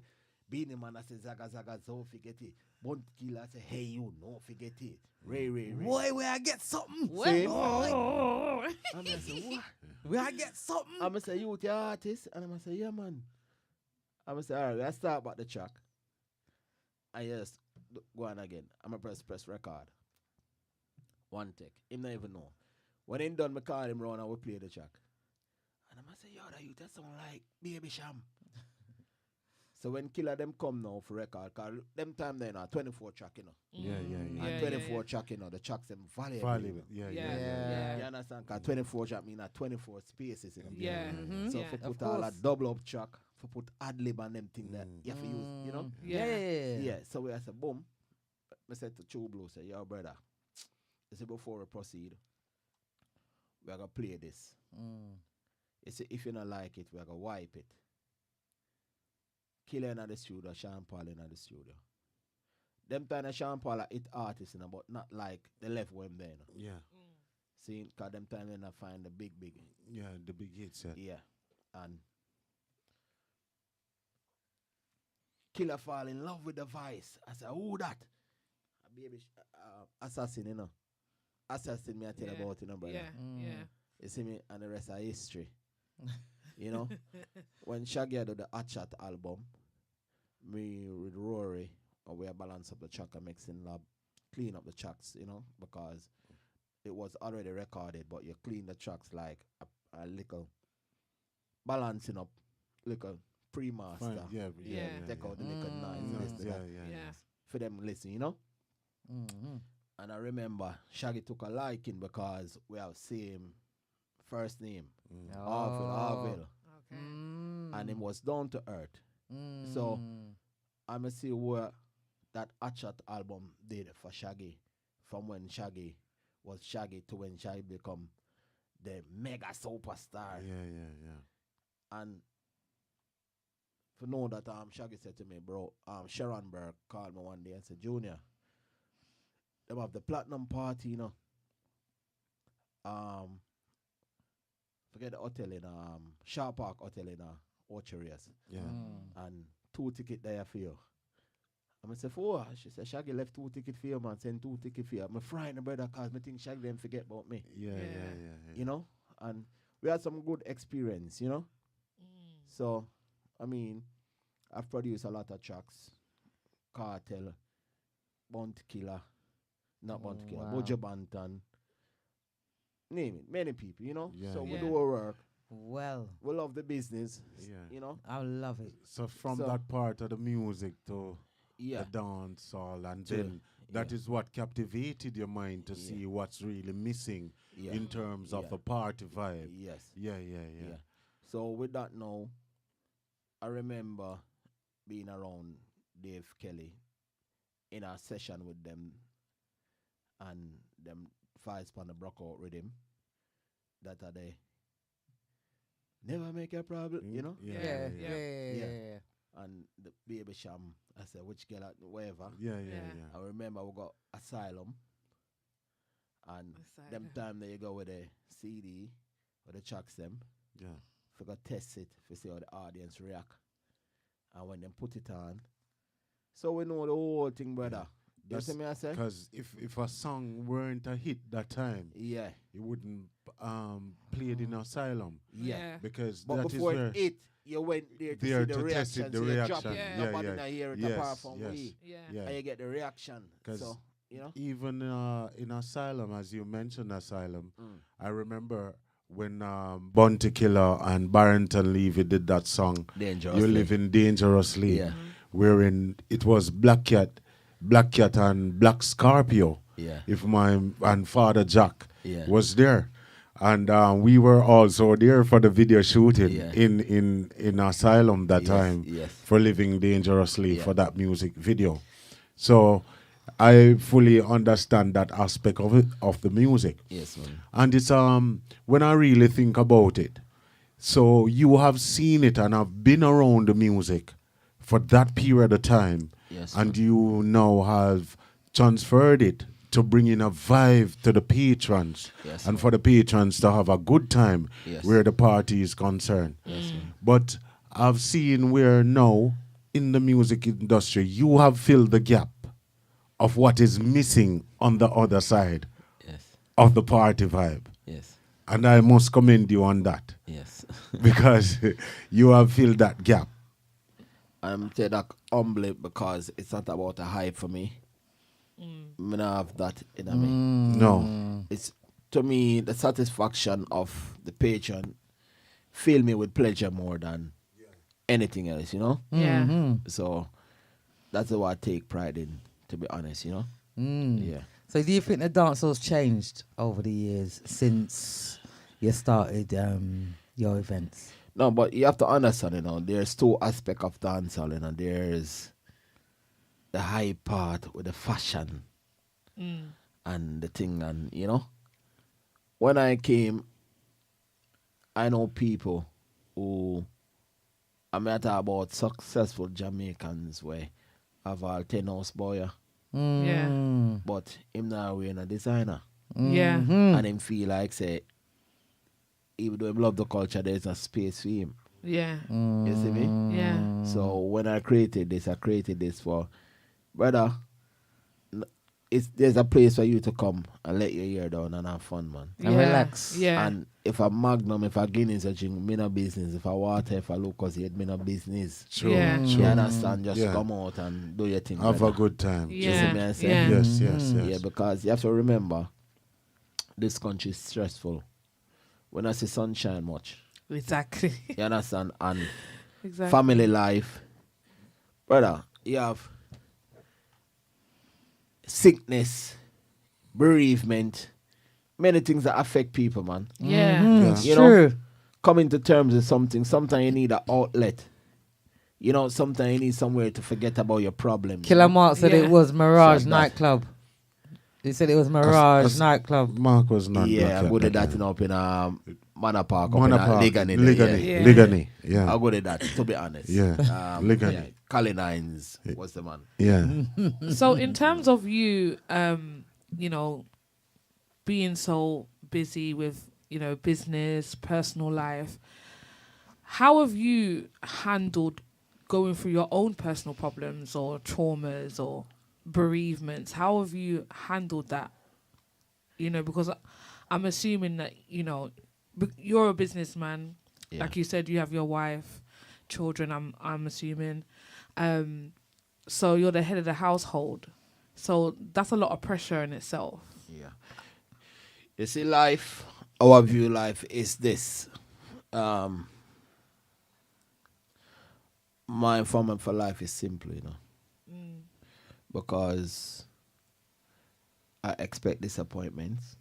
Beanie man I say, zaga zaga, so forget it. Bunt killer say, hey you, no forget it. Ray. Boy, where I get something? Same. Oh. I'm going to say, what? Where I get something? I'm going to say, you the artist? And I'm going to say, yeah man. I'm going to say, all right, let's start about the track. And yes, go on again. I'm going to press record. One take. Him not even know. When he done, I call him round and we play the track. And I say, yo, that sound like Baby Sham. So when Killer them come now for record, cause them time they know 24 track, you know. Yeah. And 24 track, you know, the tracks them valuable. Valuable. You know. Yeah. You understand? Cause 24 track mean 24 spaces, you know. Yeah. So Yeah. for Of put all course. that double up track, for put ad lib and them thing that you have to use, you know. Yeah. So we I said, boom. I said to True Blue, say, yo, brother, I said, before we proceed, we're going to play this. You see, if you don't like it, we're going to wipe it. Killer in the studio, Sean Paul in the studio. Them time of Sean Paul are hit artists, you know, but not like the left when there. You know. Yeah. See, because them time they not find the big. Yeah, the big hits. Yeah. And Killer fall in love with the voice. I said, who that? A baby assassin, you know. Assassin me I tell about, you know, brother. Yeah. You see me, and the rest are history. You know? When Shaggy did the Hot Shot album, me with Rory, or we balance up the track and mixing lab, clean up the tracks, you know, because it was already recorded, but you clean the tracks like a little balancing up, little pre-master. Yeah. Take out the little noise. Yeah. For them listen, you know? And I remember Shaggy took a liking because we have same first name, Arville. Okay. And him was down to earth. So I'm going to see what that Hot Shot album did for Shaggy, from when Shaggy was Shaggy to when Shaggy become the mega superstar. Yeah. And for know that Shaggy said to me, bro, Sharon Burke called me one day and said, Junior, them have the platinum party, you know. Forget the hotel in Shaw Park Hotel in Orcharias. Yeah. And 2 tickets there for you. And I said, for what? She said, Shaggy left 2 tickets for you, man. Send 2 tickets for you. I'm frightened, brother, because I think Shaggy them forget about me. Yeah. You know? And we had some good experience, you know? So, I mean, I've produced a lot of tracks. Cartel, Bounty Killer, not Bounty Killer, Bojo Bantan. Name it, many people, you know? Yeah, So we yeah. do our work. Well, We love the business, you know? I love it. So from that part of the music to Yeah. the dance all, and To- then that yeah. is what captivated your mind to see what's really missing Yeah. in terms of Yeah. the party vibe. Yes. Yeah. So with that now, I remember being around Dave Kelly in a session with them, and them fights on the broke out rhythm that are they never make a problem, you know? Yeah. And the Baby Sham, I said, which girl, whatever. Yeah. I remember we got Asylum, and them time there you go with the CD or the tracks them. Yeah. Forgot test it to see how the audience react. And when them put it on, so we know the whole thing, brother. You see me I say? Because if a song weren't a hit that time, Yeah. it wouldn't play it in Asylum. Yeah. Because But that is before where it, you went there to there see the to test reaction. it, the so you reaction. drop it. Yeah. Nobody not hear it apart from we. Yeah. And you get the reaction. 'Cause So, you know? even in Asylum, as you mentioned Asylum, I remember when Bounty Killer and Barrington Levy did that song, Dangerously. You Living Dangerously, Yeah. wherein it was Black Cat and Black Scorpio, Yeah. if and Father Jack Yeah. was there. And we were also there for the video shooting Yeah. in Asylum that time Yes. for Living Dangerously Yeah. for that music video. So I fully understand that aspect of it, of the music. Yes, man. And it's when I really think about it, so you have seen it and have been around the music for that period of time, Yes, and you now have transferred it to bring in a vibe to the patrons, Yes, and for the patrons to have a good time Yes. where the party is concerned. Yes, man. But I've seen where now in the music industry you have filled the gap of what is missing on the other side Yes. of the party vibe. Yes. And I must commend you on that Yes. because you have filled that gap. I'm saying that humbly because it's not about a hype for me. I don't have that in me. No. It's to me the satisfaction of the patron fill me with pleasure more than anything else, Yeah. So that's what I take pride in, to be honest, Yeah. So do you think the dancehall's changed over the years since you started your events? No, but you have to understand, there's two aspects of dancehall, there's the high part with the fashion and the thing, and when I came, I know people who I met about successful Jamaicans where have all 10 house boy, Yeah. but him now wearing a designer. Yeah. And him feel like say even though him love the culture, there's a space for him. Yeah. You see me? Yeah. So when I created this for brother, there's a place for you to come and let your ear down and have fun, man. And relax. Yeah. And if a Magnum, if a Guinness, a drink, me no business. If a water, if a Lucozade, me no business. True. Yeah. True. You understand? Just Yeah. come out and do your thing. Have a brother. good time. You see Yeah. me I say? Yeah. Yes, yes, yes. Yeah, because you have to remember, this country is stressful. When I see sunshine much, Exactly. you understand? And Exactly. family life, brother, you have sickness, bereavement, many things that affect people, man. Yeah. Yeah. It's You true. know, coming to terms with something, sometimes you need an outlet. Sometimes you need somewhere to forget about your problems. Killer Mark said Yeah. it was Mirage Said that. nightclub. He said it was Mirage As- nightclub. Mark was not Yeah, I black go to at that time. up in Manor Park, Manor up in Park. Ligani. Ligani. Yeah. Ligani. Yeah. I go to that, to be honest. Yeah. Ligani. Yeah. Colin Hines was the man. Yeah. So in terms of you, being so busy with, business, personal life, how have you handled going through your own personal problems or traumas or bereavements? How have you handled that? Because I'm assuming that, you're a businessman. Yeah. Like you said, you have your wife, children, I'm assuming. So you're the head of the household. So that's a lot of pressure in itself. Yeah. You see, life, our view life is this. My informant for life is simple, because I expect disappointments.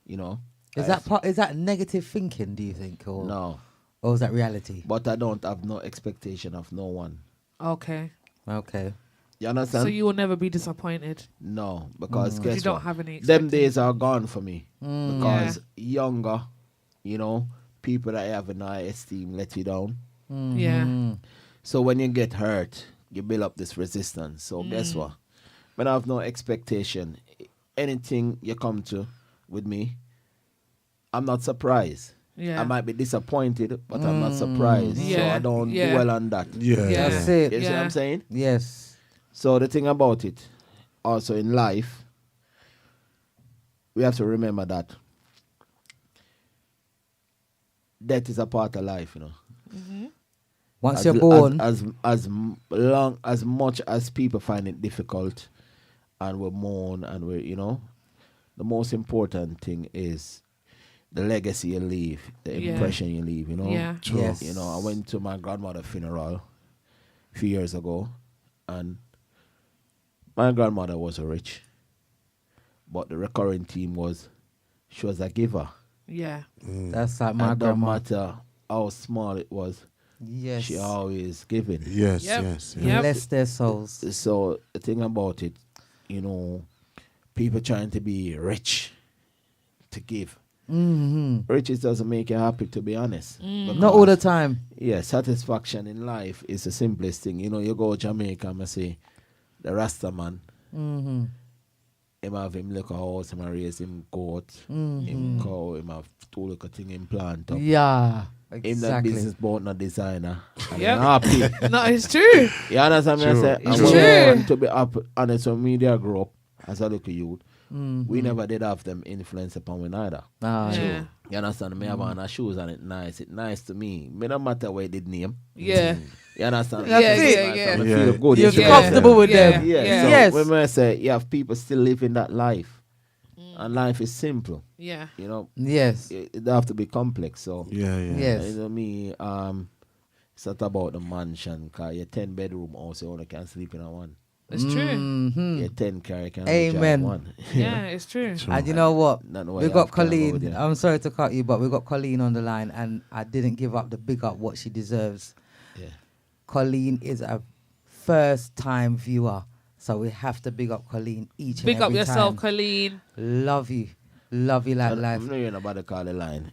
Is that negative thinking, do you think? No, Or is that reality? but I don't have no expectation of no one. Okay. Okay. You understand? So you will never be disappointed. No, because You guess don't what? have any Them expectations. days are gone for me. Because Yeah. younger, people that I have in high esteem let you down. Yeah. So when you get hurt, you build up this resistance. So guess what? When I have no expectation, anything you come to with me, I'm not surprised. Yeah. I might be disappointed, but I'm not surprised. So Yeah, I don't yeah. dwell on that. Yeah. Yeah. That's it. You see what Yeah. I'm saying? Yes. So the thing about it, also in life, we have to remember that death is a part of life, Once As- you're born, long as much as people find it difficult and we mourn and the most important thing is the legacy you leave, the Yeah. impression you leave, Yeah. True. Yes. I went to my grandmother's funeral a few years ago, and my grandmother was rich, but the recurring theme was she was a giver. Yeah. that's like my And no grandma. matter how small it was, Yes. she always giving. Yes, Yep. yes, yes. Yep. Bless their souls. So the thing about it, people trying to be rich to give. Riches doesn't make you happy, to be honest. Not all the Because, time. yeah, satisfaction in life is the simplest thing. You go to Jamaica and say, the Rasta man, him have him look a house, him a raise him goat, him cow, him have two little thing him plant up. Yeah. Him that Exactly. business boat, not designer. And Yep. him happy. No, it's true. You understand me? I True. say, It's and true. when to be up honest, when media grow up as a little youth, we never did have them influence upon we neither. Ah, Yeah. You understand? Me have on a shoes and it nice. It nice to me. Me no matter where it did name. Yeah. You understand? That's Yeah, it. yeah, yeah. Me Yeah. feel good. You're inside Yeah. comfortable with myself. them. Yeah. Yeah. So Yes. when I say you have people still living that life, and life is simple. Yeah. You know, Yes. it don't have to be complex. So Yeah, yeah. Yes. you know me, it's not about the mansion. Cause your 10-bedroom house, you only can sleep in a one. It's true. Mhm. Your 10 car, you can only drive Amen. one. Yeah, it's true. True. And you know what? Not know We you got have to go with Colleen. you. I'm sorry to cut you, but we got Colleen on the line, and I didn't give up the big up what she deserves. Yeah. Colleen is a first-time viewer, so we have to big up Colleen each Big and up every yourself, time. Colleen. Love you like I'm life. not hearing about the call the line.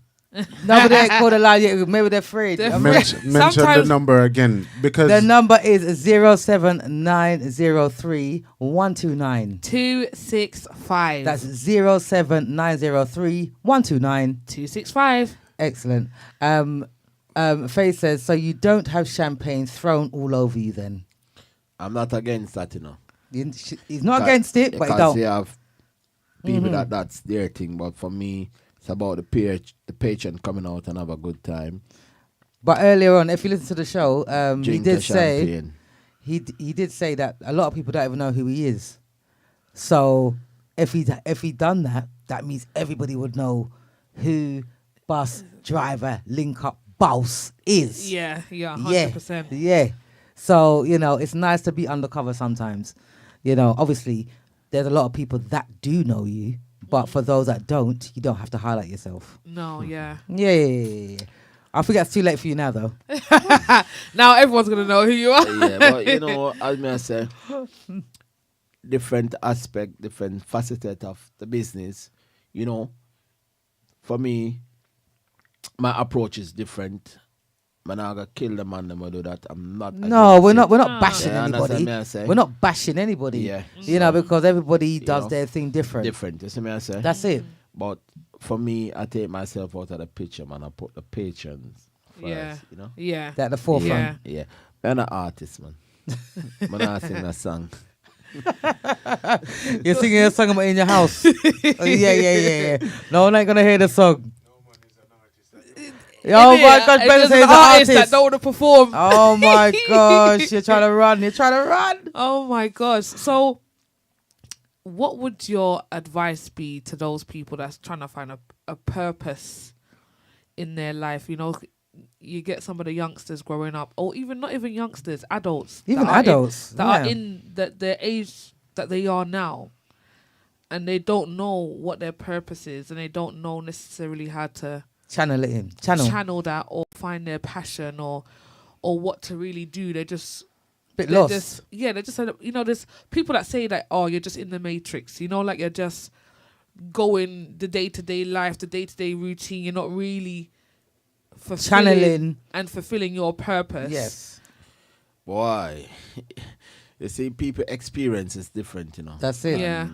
Nobody ain't called a line yet. Maybe they're afraid. They're I'm afraid. not- Mention the Sometimes- number again because The number is 07903 129. 265. That's 07903 129. 265. Excellent. Faye says, so you don't have champagne thrown all over you then? I'm not against that, you know. He's not Ca- against it, but he because don't. you have people that's their thing. But for me, it's about the patient coming out and have a good time. But earlier on, if you listen to the show, he Drink did the say champagne. he did say that a lot of people don't even know who he is. So if he done that, that means everybody would know who bus driver link up boss is. Yeah, 100%. Yeah. So, you know, it's nice to be undercover sometimes. You know, obviously, there's a lot of people that do know you, but for those that don't, you don't have to highlight yourself. No, yeah. Yeah. I think that's too late for you now, though. Now everyone's going to know who you are. Yeah, but you know, as me I say, different aspect, different facet of the business. You know, for me, my approach is different. Man, I gotta kill the man. Them do that. I'm not. No, against we're it. not No. bashing Yeah, understand anybody. me I say? We're not bashing anybody. Yeah. You know, because everybody does know, their thing different. Different. You see me I say? That's it. But for me, I take myself out of the picture, man. I put the patrons first. Yeah. You know. Yeah. At the forefront. Yeah. Yeah. I'm an artist, man. Man, I sing a song. You're singing a song in your house. Oh, yeah. No one ain't gonna hear the song. Oh my God, There's better say an he's an artist that artist. don't want to perform. Oh my gosh, you're trying to run. Oh my gosh. So what would your advice be to those people that's trying to find a purpose in their life? You know, you get some of the youngsters growing up, or even not even youngsters, adults. Even that are adults, that yeah. are in the age that they are now, and they don't know what their purpose is, and they don't know necessarily how to Channel it in. channel that or find their passion or what to really do. They're just Bit they're lost. just you know, there's people that say that, oh, you're just in the matrix, you know, like you're just going the day-to-day life, the day-to-day routine. You're not really Channeling. and fulfilling your purpose. Yes. Boy, you see, people experience is different, you know. That's it. Yeah.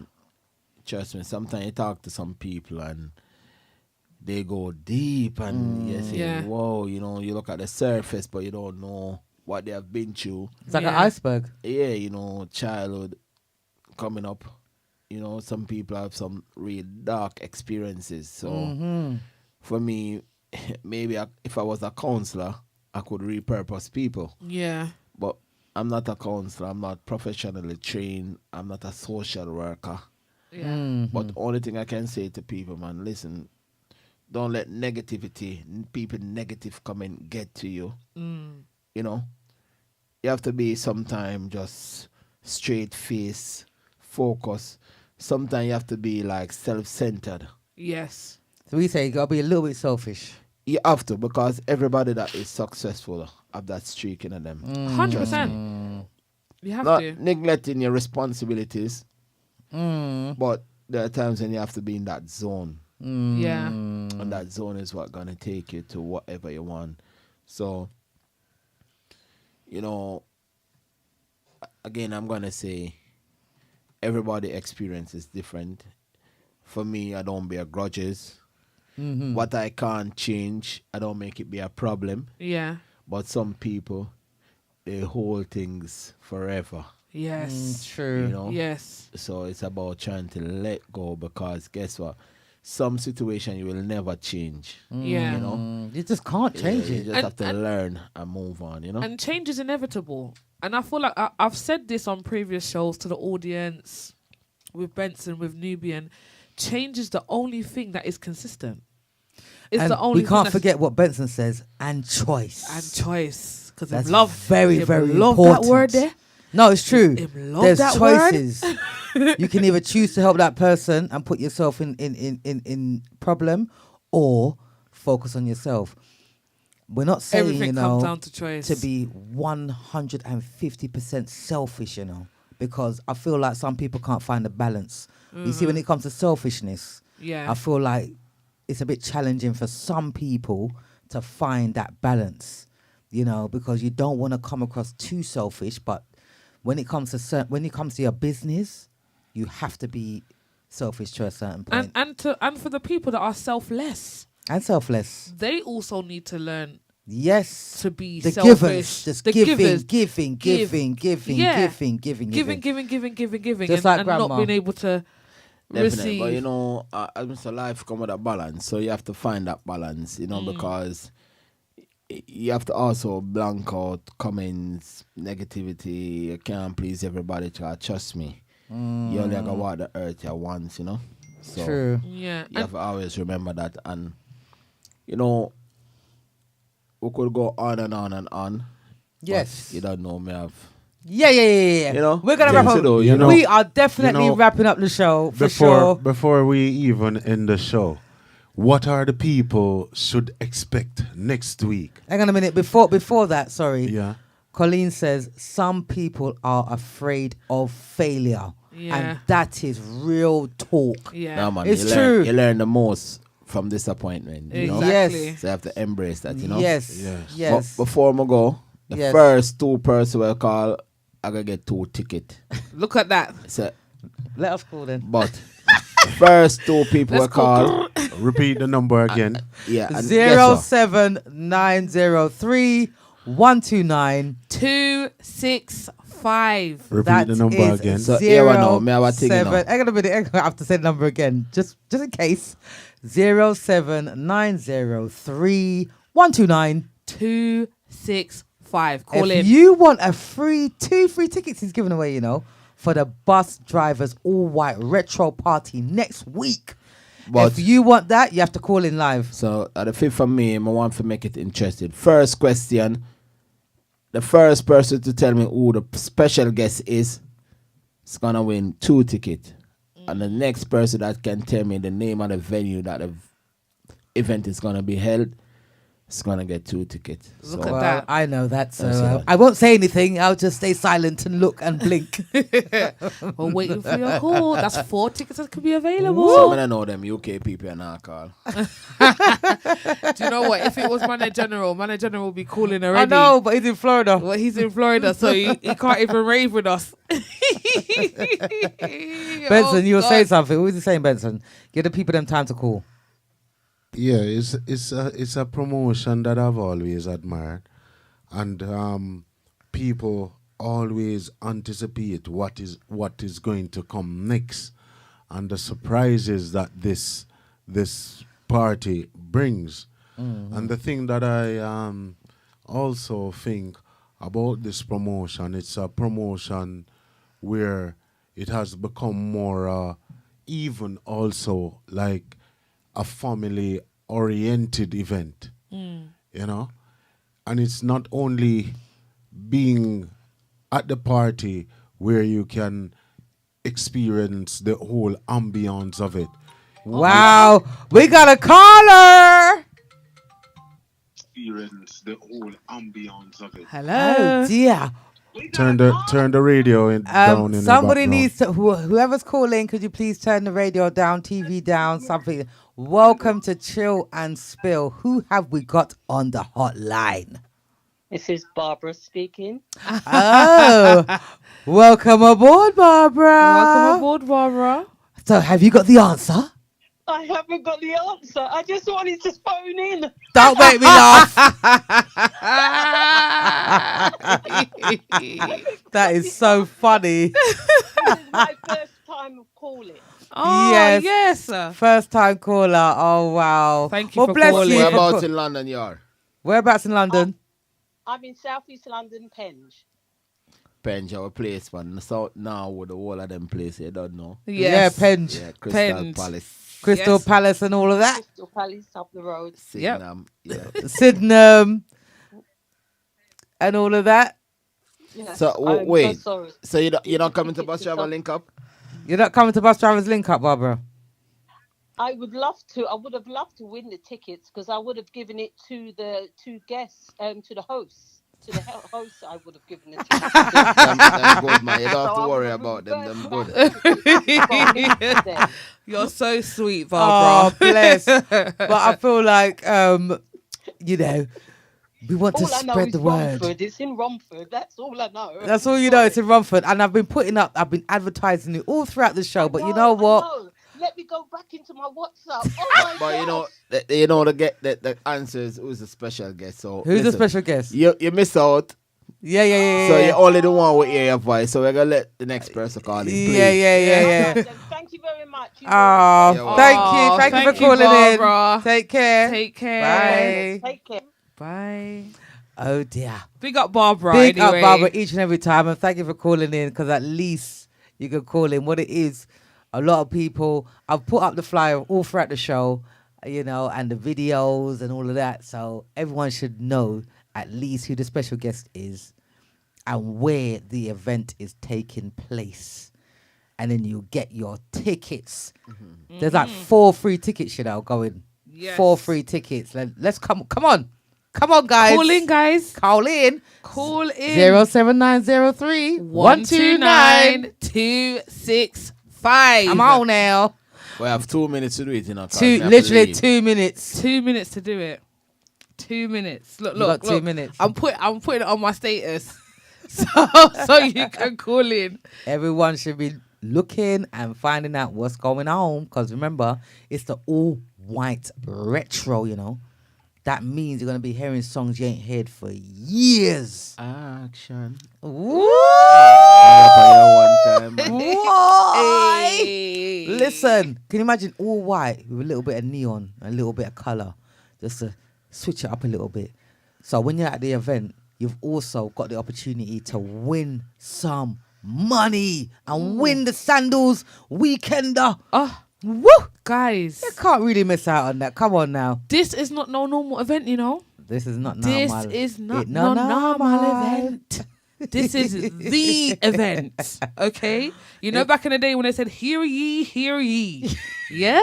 Trust me, sometimes you talk to some people and they go deep and you say, Yeah. whoa, you know, you look at the surface, but you don't know what they have been through. It's like an Yeah. iceberg. Yeah, you know, childhood coming up. You know, some people have some real dark experiences. So Mm-hmm. for me, maybe if I was a counselor, I could repurpose people. Yeah. But I'm not a counselor. I'm not professionally trained. I'm not a social worker. Yeah. Mm-hmm. But only thing I can say to people, man, listen, don't let negativity, people negative come and get to you. You know, you have to be sometime just straight face, focus. Sometimes you have to be like self-centered. Yes. So we say you gotta be a little bit selfish. You have to, because everybody that is successful have that streak in them. 100%. You have Not to. neglecting your responsibilities, Mm. but there are times when you have to be in that zone. Yeah. And that zone is what gonna take you to whatever you want. So, you know, again, I'm gonna say everybody experience is different. For me, I don't bear grudges. What I can't change, I don't make it be a problem. Yeah. But some people, they hold things forever. Yes. True. You know. Yes. So it's about trying to let go, because guess what? Some situation you will never change. Yeah. You know. You just can't change You it. just And- have to learn and move on. You know. And change is inevitable. And I feel like I've said this on previous shows to the audience, with Benson, with Nubian. change is the only thing that is consistent. It's And the only we can't thing forget what Benson says, and choice. and choice. Because That's love very, very love important. that word there. No, it's true. Him love There's that word. choices. You can either choose to help that person and put yourself in problem, or focus on yourself. We're not saying, Everything comes down to choice. to be 150% selfish, because I feel like some people can't find a balance. You see, when it comes to selfishness, Yeah. I feel like it's a bit challenging for some people to find that balance, because you don't want to come across too selfish. But when it comes to your business, you have to be selfish to a certain point, and for the people that are selfless, and selfless. they also need to learn Yes, to be the selfish. givers, just The giving, givers. giving, Give. Yeah. giving. Giving, Just and, like and grandma. not being able to Definitely, receive. but as Mr. Life come with a balance, so you have to find that balance, because you have to also blank out comments, negativity. You can't please everybody. Trust me, you only gotta walk the earth here once, So True. Yeah. you have to always remember that, and we could go on and on and on. Yes. but you don't know me. Yeah. We're gonna wrap things to up. do, We are definitely wrapping up the show for sure. Before we even end the show, what are the people should expect next week? Hang on a minute. Before that, sorry. Yeah. Colleen says some people are afraid of failure. Yeah. And that is real talk. Yeah. Nah, man, It's you true. You learn the most from disappointment. Exactly. Yes. So you have to embrace that, Yes. Yes. Yes. But before I go, the Yes. first two person will call, I gotta get 2 tickets. Look at that. So, Let us call then. but the first 2 people will Let's go. call. Repeat the number again. Yeah, and guess what? 07903 129. 265. Repeat the number again. So, here I know, me have a thing, Hang on a minute. I have to say the number again, just in case. 07903 129. 265. Call If in. you want two free tickets, he's giving away, for the Bus Drivers All White Retro Party next week. But If you want that, you have to call in live. so at the 5th for me, I want to make it interesting. First question, the first person to tell me who the special guest is gonna win 2 tickets. And the next person that can tell me the name of the venue that the event is gonna be held is gonna get 2 tickets. Look So at Well, that. I know that, so That's it. I won't say anything. I'll just stay silent and look and blink. We're waiting for your call. That's 4 tickets that could be so available. I know them UK people and I call. Do you know what? If it was Manager General will be calling I already. know, but he's in Florida. Well, he's in Florida, so he can't even rave with us. Benson, you were God. saying something. What was you saying, Benson? Give the people them time to call. Yeah, it's a promotion that I've always admired, and people always anticipate what is going to come next, and the surprises that this party brings. And the thing that I also think about this promotion, it's a promotion where it has become more even also like a family oriented event, and it's not only being at the party where you can experience the whole ambience of it. Wow, we got a caller. Experience the whole ambience of it. Hello. Oh dear. Turn the radio down in Somebody the background. needs to. Whoever's calling, could you please turn the radio down, TV down, something? Welcome to Chill and Spill. Who have we got on the hotline? This is Barbara speaking. Oh, welcome aboard, Barbara. Welcome aboard, Barbara. So, have you got the answer? I haven't got the answer. I just wanted to phone in. Don't make me laugh. That is so funny. This is my first time calling. Oh, Yes. yes. First time caller. Oh, wow. Thank you well, for bless calling. you for Whereabouts ca- in London you are? Whereabouts in London? I'm in South East London, Penge. Penge our place, man. So now with the whole of them place, you don't know. Yes. Yeah, Penge. Yeah, Crystal Penge. Palace, Crystal Yes. Palace and all of that. Crystal Palace up the road. Yep. Sydenham. Yeah. Sydenham and all of that. Yes, So I'm wait. so sorry. So you The don't come into tickets bus and driver stuff. link up? You're not coming to Bus Drivers Link Up, Barbara? I would love to. I would have loved to win the tickets because I would have given it to the two guests, to the hosts. To the hosts, I would have given the tickets. Them good, man. You don't have So to I would worry have about them. Them reversed good. back the tickets from me to them. You're so sweet, Oh, Barbara. bless. But I feel like, you know, we want All to I know spread is the word. Romford. It's in Romford. That's all I know. That's all you know. It's in Romford, and I've been advertising it all throughout the show. But you know what? I know. Let me go back into my WhatsApp. Oh my But you know, gosh. the answers who's the special guest. So Who's the listen, special guest? You miss out. Yeah. So you only the one with hear your voice. So we're gonna let the next person call in. Please. Yeah. All right then. Thank you very much. You Oh, You're thank welcome. you. Thank you Thank for you, calling in. Barbara. Take care. Take care. Bye. Take care. Bye. Oh dear. Big up Barbara. Big anyway. up Barbara each and every time, and thank you for calling in, because at least you can call in. What it is, a lot of people, I've put up the flyer all throughout the show, you know, and the videos and all of that, so everyone should know at least who the special guest is and where the event is taking place, and then you get your tickets. There's like 4 free tickets, you know, going. Yes. 4 free tickets. Let's come on, guys. Call in, guys. Call in. Call in. 07903 129. 265. Come on now. We have 2 minutes to do it, you know. 'cause we have to Literally leave. 2 minutes. 2 minutes to do it. 2 minutes. Look, You got look. 2 minutes. I'm putting it on my status, so you can call in. Everyone should be looking and finding out what's going on, because remember, it's the all white retro, you know. That means you're going to be hearing songs you ain't heard for years. Action. Woo! One time. Why? Hey. Listen, can you imagine all white with a little bit of neon, a little bit of color, just to switch it up a little bit. So when you're at the event, you've also got the opportunity to win some money and win the Sandals Weekender. Oh, Woo! guys, You can't really miss out on that. Come on now. this is not no normal event, you know. This is not This normal. is not It no normal event. This is the event, okay? You know, back in the day when they said, hear ye, yeah?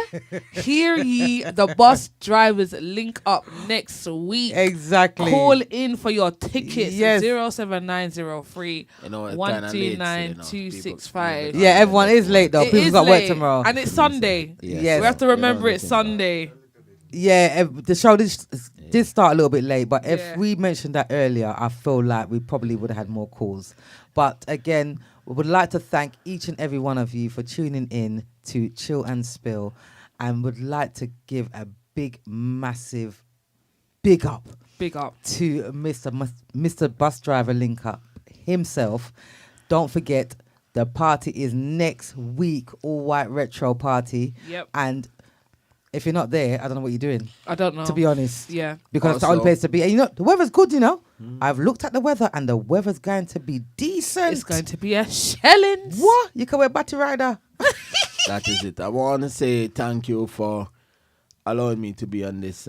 Hear ye, the bus drivers link up next week. Exactly. Call in for your tickets. Yes. 07903 You know, it's kinda late, 129 so, 265. people- Yeah, everyone is late though. It People is got late, work tomorrow. and it's Sunday. Yes. We have to You know, remember it's listen, Sunday. Yeah, the show did start a little bit late, but if Yeah. we mentioned that earlier, I feel like we probably would have had more calls. But again, we would like to thank each and every one of you for tuning in to Chill and Spill, and would like to give a big, massive, big up Big up. to Mr. Bus Driver Link Up himself. Don't forget, the party is next week, all white retro party. Yep. And if you're not there, I don't know what you're doing, I don't know. to be honest. Yeah. Because it's the only Also- place to be. And you know, the weather's good, you know. I've looked at the weather and the weather's going to be decent. It's going to be a shelling. What? You can wear Batty Rider. That is it. I want to say thank you for allowing me to be on this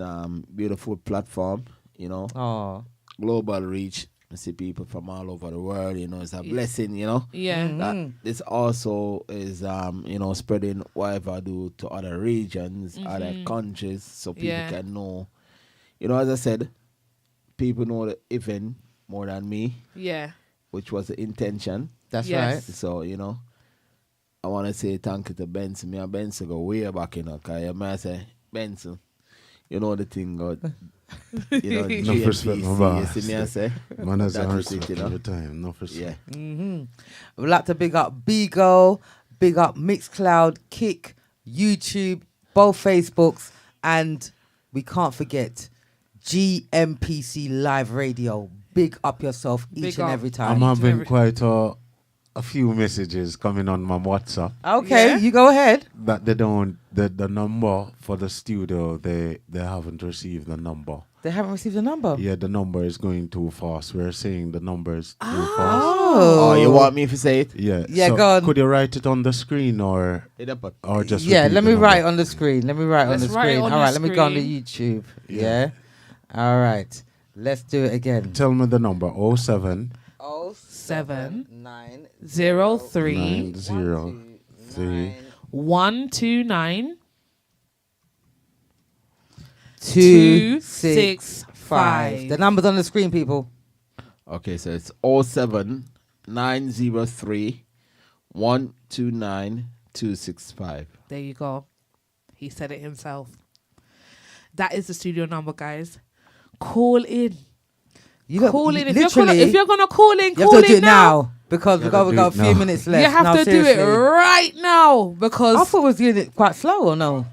beautiful platform. You know, Oh. global reach. I see people from all over the world. You know, it's a blessing. You know, Yeah. that this also is you know, spreading whatever I do to other regions, other countries, so people Yeah. can know. You know, as I said, people know the event more than me, Yeah. which was the intention. That's Yes. right. So, you know, I want to say thank you to Benson. Me and Benson go way back, you know, because you might say, Benson, you know the thing, God. You know, No respect, my boss. you see me I say? Man has That a was it, respect you know. every time. No respect. Yeah. We'd like to big up Bigo, big up Mixcloud, Kick, YouTube, both Facebooks, and we can't forget GMPC Live Radio. Big up yourself each Big and up. every I'm time. having quite a a few messages coming on my WhatsApp Okay, Yeah. you go ahead. that they don't the number for the studio, they haven't received the number. They haven't received the number. Yeah, the number is going too fast. We're saying the number is too fast. Oh, you want me to say it? Yeah. Yeah, so go on. could you write it on the screen or just Yeah, repeat let the me number? write on the screen. Let me write on Let's the write it screen. on All the right, let me go on the screen. YouTube. Yeah. Yeah. All right. Let's do it again. Tell me the number. 07 7 9 0 3 903 1 2 9 2 6 5. 5. The number's on the screen, people. Okay, so it's 07 903 129 265. There you go. He said it himself. That is the studio number, guys. Call in. You got Call in. If literally. you're gonna call in, you have call to do in it now because we gotta got do a it few now. minutes left. You have No, to do it seriously. right now because I thought we was doing it quite slow or no?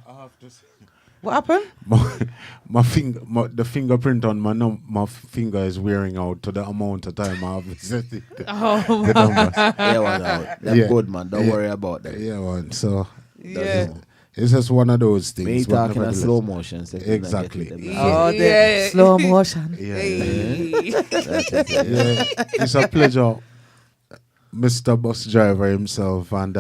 What happened? the fingerprint on my finger is wearing out to the amount of time I have set it. oh The numbers. Yeah, well, that's Yeah. good, man. Don't Yeah. worry about that. Yeah, man. So yeah. it's just one of those things. Me but talking in nevertheless- slow motion. So Exactly. Oh, the Yeah. slow motion. Yeah, Hey. yeah. It's a pleasure, Mr. Bus Driver himself, and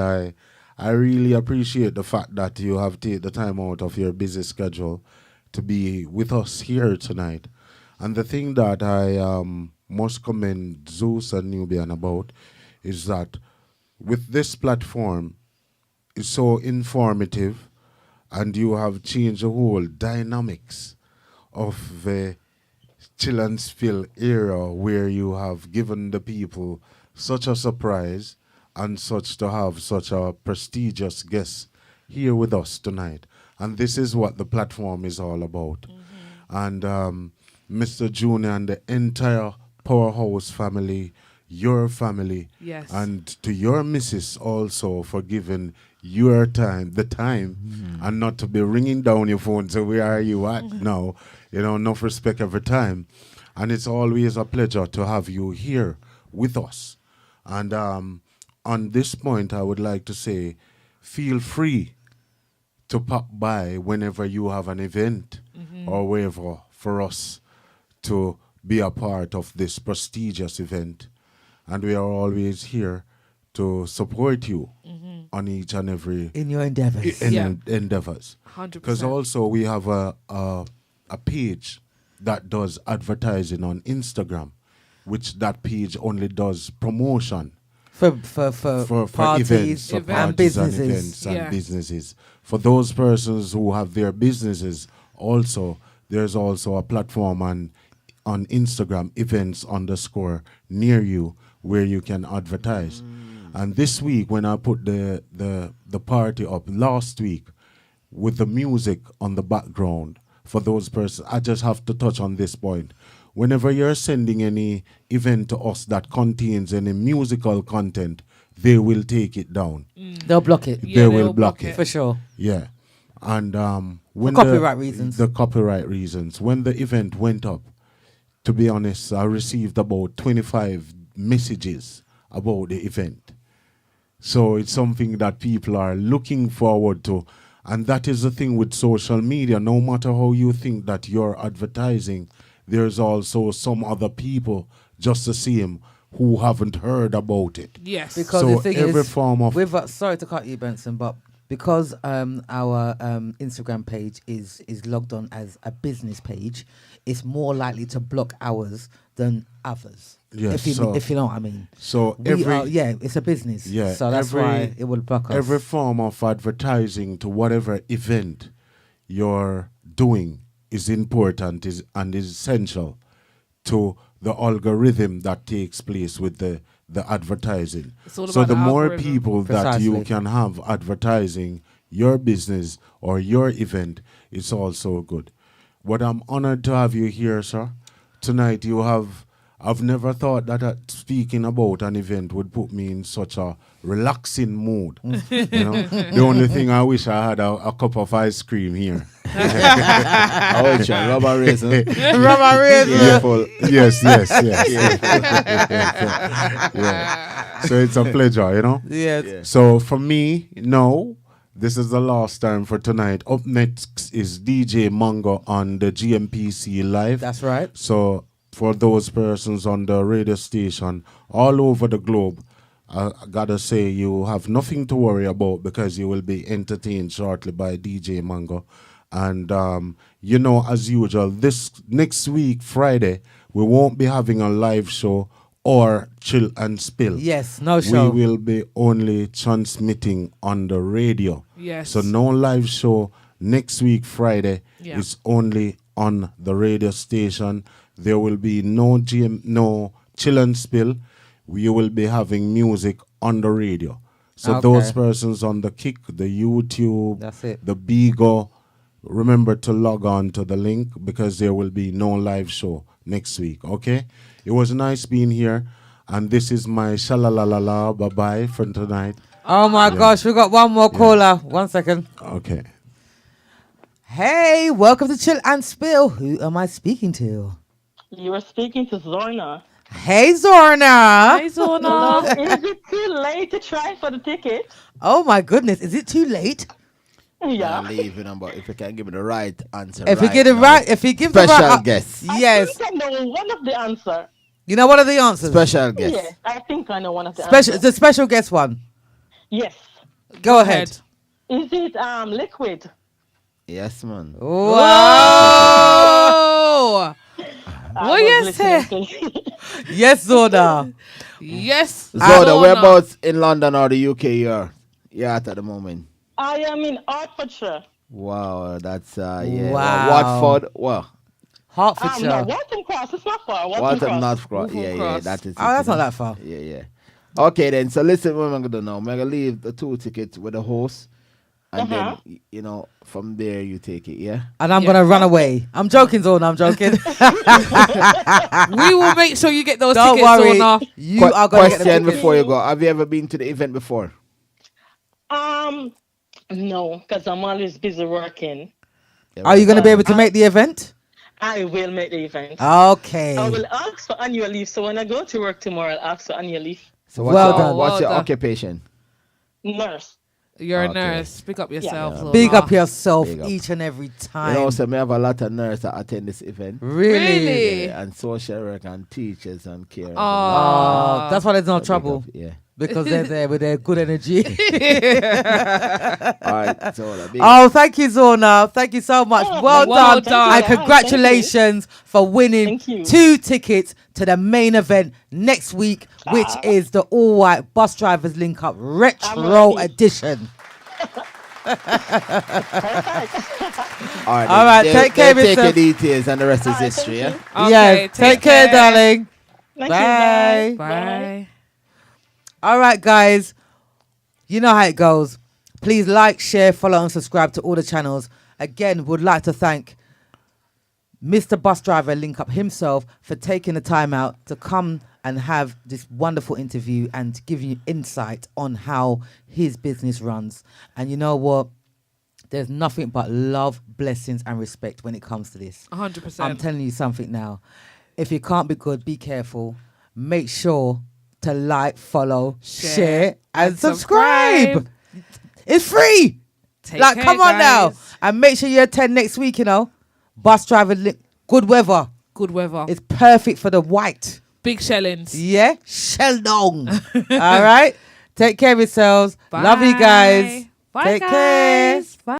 I really appreciate the fact that you have taken the time out of your busy schedule to be with us here tonight. And the thing that I must commend Zeus and Nubian about is that with this platform, it's so informative, and you have changed the whole dynamics of the chill and spill era, where you have given the people such a surprise and such to have such a prestigious guest here with us tonight. And this is what the platform is all about. And Mr. Junior and the entire Powerhouse family, your family, Yes. and to your missus also for giving your time, the time, and not to be ringing down your phone, so where are you at now? You know, enough respect every time. And it's always a pleasure to have you here with us. And on this point, I would like to say, feel free to pop by whenever you have an event or wherever for us to be a part of this prestigious event. And we are always here to support you on each and every In your endeavors. endeavors. 100%. Because also we have a page that does advertising on Instagram, which that page only does promotion For for parties, events, for events. and parties and businesses. events and Yeah. businesses. For those persons who have their businesses, also there's also a platform on Instagram, events underscore near you, where you can advertise. And this week, when I put the party up last week with the music on the background for those persons, I just have to touch on this point. Whenever you're sending any event to us that contains any musical content, they will take it down. They'll block it. Yeah, They will they'll block block it. it. For sure. Yeah. And when copyright reasons. The copyright reasons. When the event went up, to be honest, I received about 25 messages about the event. So it's something that people are looking forward to. And that is the thing with social media. No matter how you think that you're advertising, there's also some other people just the same who haven't heard about it. Yes. Because So the thing every is, form of- with sorry to cut you, Benson, but because our Instagram page is logged on as a business page, it's more likely to block ours than others. Yeah, if you so- if you know what I mean. So It's a business. Yeah, So that's why it will block us. every form of advertising to whatever event you're doing is important and is essential to the algorithm that takes place with the advertising. It's all So about the the more algorithm. people that you Precisely. can have advertising your business or your event, it's also good. But I'm honored to have you here, sir. Tonight you have I've never thought that speaking about an event would put me in such a relaxing mood. The only thing I wish I had a cup of ice cream here. Oh, it's a rubber raisin. Rubber raisin. Careful. Yes. Yeah. So it's a pleasure, Yes. Yeah. So for me, no, this is the last time for tonight. Up next is DJ Mango on the GMPC Live. That's right. So for those persons on the radio station all over the globe, I gotta say you have nothing to worry about because you will be entertained shortly by DJ Mango. And, as usual, this next week, Friday, we won't be having a live show or chill and spill. Yes, no show. We will be only transmitting on the radio. Yes. So no live show next week, Friday. Yeah. It's only on the radio station. There will be no chill and spill. We will be having music on the radio. So Okay. those persons on the Kick, the YouTube, That's it. the Bigo, remember to log on to the link because there will be no live show next week, okay? It was nice being here. And this is my shalalalala bye-bye for tonight. Oh my gosh, we got one more caller. 1 second. Okay. Hey, welcome to Chill and Spill. Who am I speaking to? You are speaking to Zorna. Hey, Zorna. Hi, Zona. Is it too late to try for the ticket? Oh my goodness, is it too late? Yeah. I'm leaving, but if you can give me the right answer. If you right get it now, right, if you give the special right, guest. yes. I think I know one of the answer. You know what are the answers? Special guest. Yeah, I think I know one of the Special, answers. the special guest one. Yes. Go ahead. Is it liquid? Yes, man. Whoa! I What was you listening say? to- Yes, Zorna. Yes. Zoda, whereabouts in London or the UK you're at the moment? I am in Hertfordshire. Wow, that's Wow. Watford. Well, Hertfordshire. No, Walton Cross. It's not far. Walton Walton Cross. North Cross. Waltham Yeah, Cross. that is. Oh, that's not that far. Yeah. Okay, then. So listen, what I'm gonna do now. I'm gonna leave the 2 tickets with the host, and then from there you take it. Yeah. And I'm Yeah. going to run away. I'm joking, Zorna. I'm joking. We will make sure you get those Don't tickets, worry. Zona. You are going to get the Question tickets. before you go. Have you ever been to the event before? No, because I'm always busy working. Are you going to be able to make the event? I will make the event. Okay. I will ask for annual leave. So when I go to work tomorrow, I'll ask for annual leave. So Well done. what's your Well done. occupation? Nurse. You're a Okay. nurse. Pick up yourself, Zona. Big up yourself Big up. each and every You time. know, so we have a lot of nurses that attend this event. Really? Yeah, and social work and teachers and carers. Oh, that's why there's no So big trouble. up, Yeah. Because they're there with their good energy. All right. So big Oh, thank you, Zorna. Thank you so much. Oh, Well well done. done. And congratulations for winning Thank you. 2 tickets to the main event next week, which is the All White Bus Drivers Link Up Retro ready. Edition. All right. All right, then. take care of Take your yourself. details and the rest is All right, history. thank Yeah. you. Yeah, take care, darling. Thank Bye. you, guys. Bye. All right, guys. You know how it goes. Please like, share, follow, and subscribe to all the channels. Again, would like to thank Mr. Bus Driver Link Up himself for taking the time out to come and have this wonderful interview and to give you insight on how his business runs. And you know what? There's nothing but love, blessings, and respect when it comes to this. 100%. I'm telling you something now. If you can't be good, be careful. Make sure to like, follow, share, and subscribe. It's free. Take Like, care, come on now. guys. And make sure you attend next week, Bus driver, good weather. Good weather. It's perfect for the white. Big shellings. Yeah? Sheldon. All right? Take care of yourselves. Love you guys. Bye, Take care. guys.